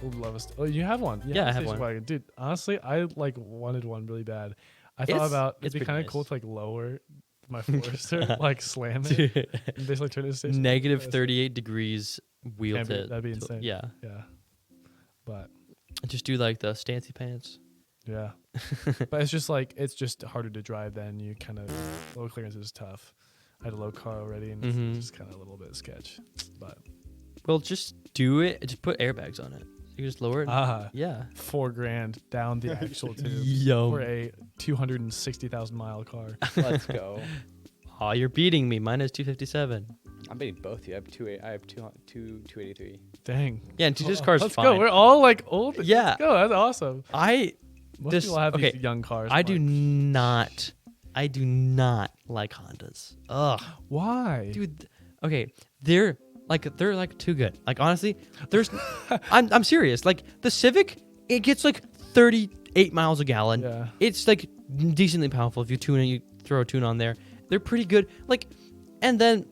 would love you have one. Yeah, I have one. Wagon. Dude, honestly, I like wanted one really bad. I thought about it'd be kind of cool to like lower my Forester, like slam it, and basically turn it into station. Negative 38 degrees wheel to. That'd be insane. Yeah. Yeah. But just do like the stancy pants. Yeah. But it's just harder to drive then. You kind of low clearance is tough. I had a low car already and it's just kind of a little bit sketch. But well, just do it. Just put airbags on it. You just lower it. Yeah. $4,000 down the actual tube for a 260,000 mile car. Let's go. Oh, you're beating me. Mine is 257. I'm beating both. I have 283. Dang. Yeah, and this car's let's fine. Go. We're all like old. Yeah. Let's go. That's awesome. Most people have okay, these young cars. I do not like Hondas. Ugh. Why? Dude, okay, they're like too good. Like honestly, there's I'm serious. Like the Civic, it gets like 38 miles a gallon. Yeah. It's like decently powerful if you throw a tune on there. They're pretty good. Like, and then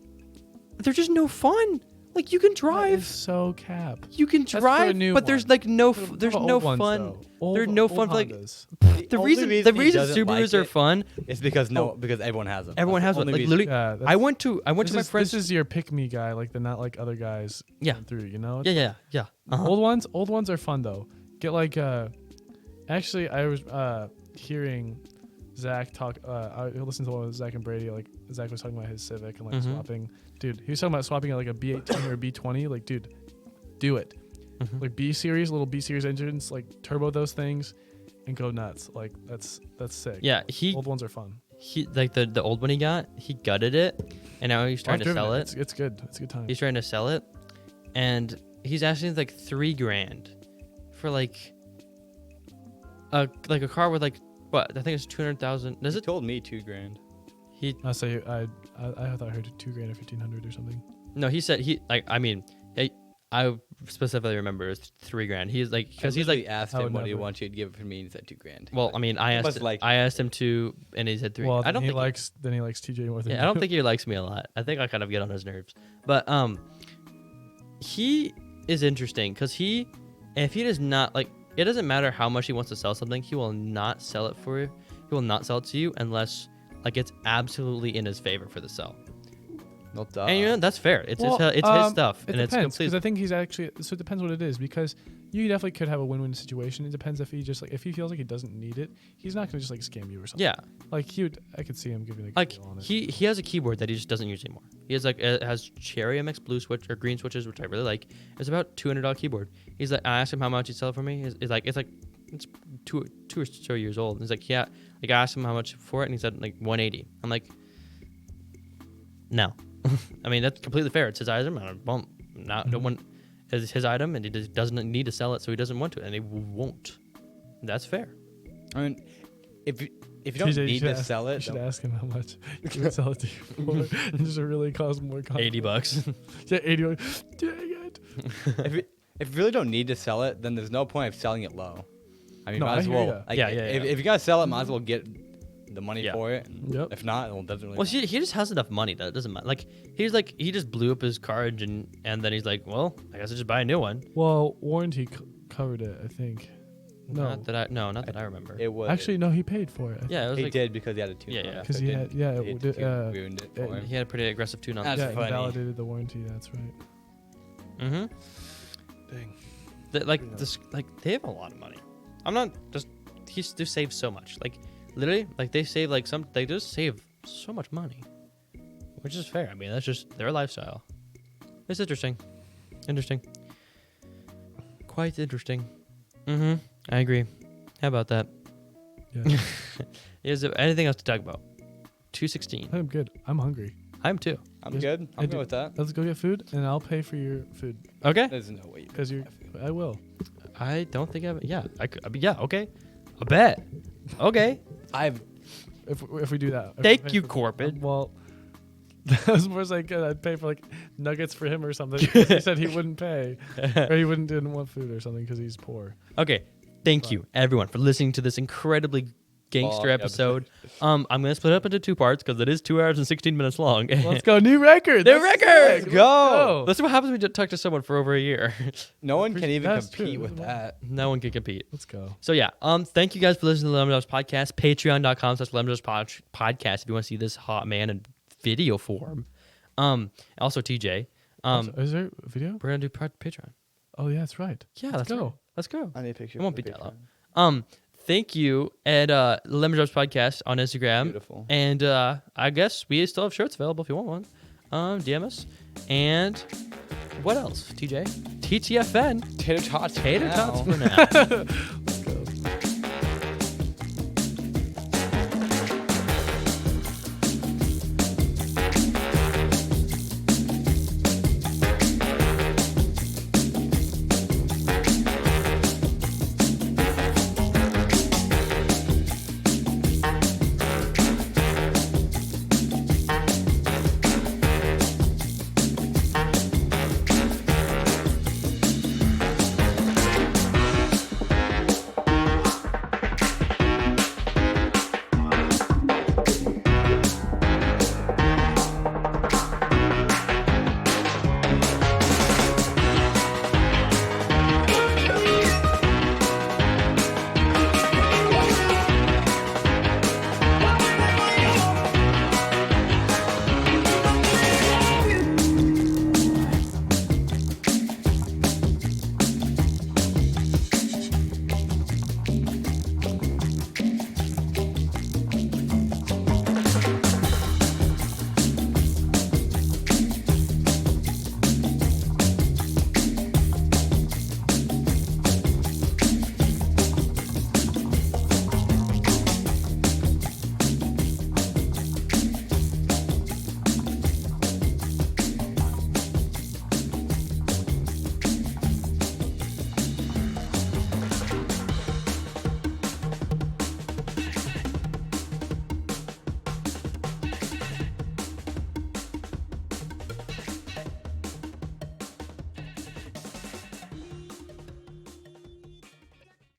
they're just no fun. Like you can drive. That is so cap. You can drive, but there's like no fun. There's no fun. Like the reason Subarus are fun is because everyone has them. Everyone has one. Like literally, I went to my friend's. This is your pick me guy. Like they're not like other guys. Yeah. Through you know. Yeah. Old ones are fun though. Get like actually I was hearing Zach talk. I listened to Zach and Brady. Like Zach was talking about his Civic and like swapping. Dude, he was talking about swapping like a B18 or a B20. Like, dude, do it. Like little B series engines, like turbo those things, and go nuts. Like that's sick. Yeah, old ones are fun. He like the old one he gutted it, and now he's trying to sell it. It's good. It's a good time. He's trying to sell it, and he's asking like $3,000 for like a car with like what I think it's 200,000. Does it? Told me $2,000. I say I thought I heard $2,000 or 1,500 or something. No, he said I specifically remember it was $3,000. He's like because he's like asked him what he wants you to give for me, and he said $2,000. Well, I mean, I asked him to, and he said $3,000. Well, I don't he think likes TJ more than I don't think he likes me a lot. I think I kind of get on his nerves. But he is interesting because if he does not like, it doesn't matter how much he wants to sell something, he will not sell it for you. He will not sell it to you unless like it's absolutely in his favor for the sell. No duh. And that's fair. It's Well, it's his stuff, It and it's depends, because complete. I think he's actually. So it depends what it is, because you definitely could have a win-win situation. It depends if he just if he feels like he doesn't need it, he's not gonna just scam you or something. Yeah, Like I could see him giving like deal on it. he has a keyboard that he just doesn't use anymore. He has it has Cherry MX blue switch or green switches, which I really like. It's about $200 keyboard. He's like, I asked him how much he'd sell it for me. It's two or so years old. And he's like, yeah. Like I asked him how much for it, and he said like 180. I'm like, no. I mean that's completely fair. It's his item. I don't want his item, and he doesn't need to sell it, so he doesn't want to, and he won't. That's fair. I mean, if you don't TJ, need to sell You it, should don't- ask him how much he would sell it to you for. And just really cause more conflict. $80. Yeah, 80. Dang it. if you really don't need to sell it, then there's no point of selling it low. I mean, No, might I as hear well. ya. Like, Yeah. If you gotta sell it, might as well get the money Yeah. for it. And Yep. If not, well, it doesn't really. Well, he just has enough money that it doesn't matter. Like he just blew up his card, and then he's like, well, I guess I just buy a new one. Well, warranty covered it, I think. No. Not that I remember. It was Actually, no, he paid for it. Yeah, it was he like did because he had a tune. Yeah, yeah. Because he had, it ruined it uh, for him. he had a pretty aggressive tune on. That's that. funny. invalidated the warranty. That's right. Mm-hmm. Dang. They have a lot of money. I'm not just they save so much. Like literally, like they save they just save so much money, which is fair. I mean, that's just their lifestyle. It's interesting. Quite interesting. Mm-hmm. I agree. How about that? Yeah. Is there anything else to talk about? 216. I'm good. I'm hungry. I'm too. I'm Yes, good. I I'm do. good with that. Let's go get food, and I'll pay for your food. Okay. There's no way. Because I will. I don't think I. Yeah. I could. Yeah. Okay. I bet. Okay. I've If we do that. If we Thank pay you, for- Corbin. Well, that was more like I'd pay for nuggets for him or something. He said he wouldn't pay, or he didn't want food or something because he's poor. Okay. Thank you, everyone, for listening to this incredibly gangster Long episode. I'm gonna split it up into 2 parts because it is 2 hours and 16 minutes long. Let's go, new record. New That's record! sick. Go. That's what happens when you talk to someone for over a year. no one can even That's compete true. with that. No one can compete. Let's go. So yeah, thank you guys for listening to the Lemon Drops Podcast. Patreon.com/lemondropspodcast if you want to see this hot man in video form. Also TJ. Is there a video? We're gonna do Patreon. Oh yeah, that's right. Yeah, Let's let's go. right. Let's go. I need a picture. It won't for be the that long. Patreon. Thank you at Lemon Drops Podcast on Instagram. Beautiful. And I guess we still have shirts available if you want one. DM us. And what else, TJ? TTFN. Tater tots. Tater now. tots for now.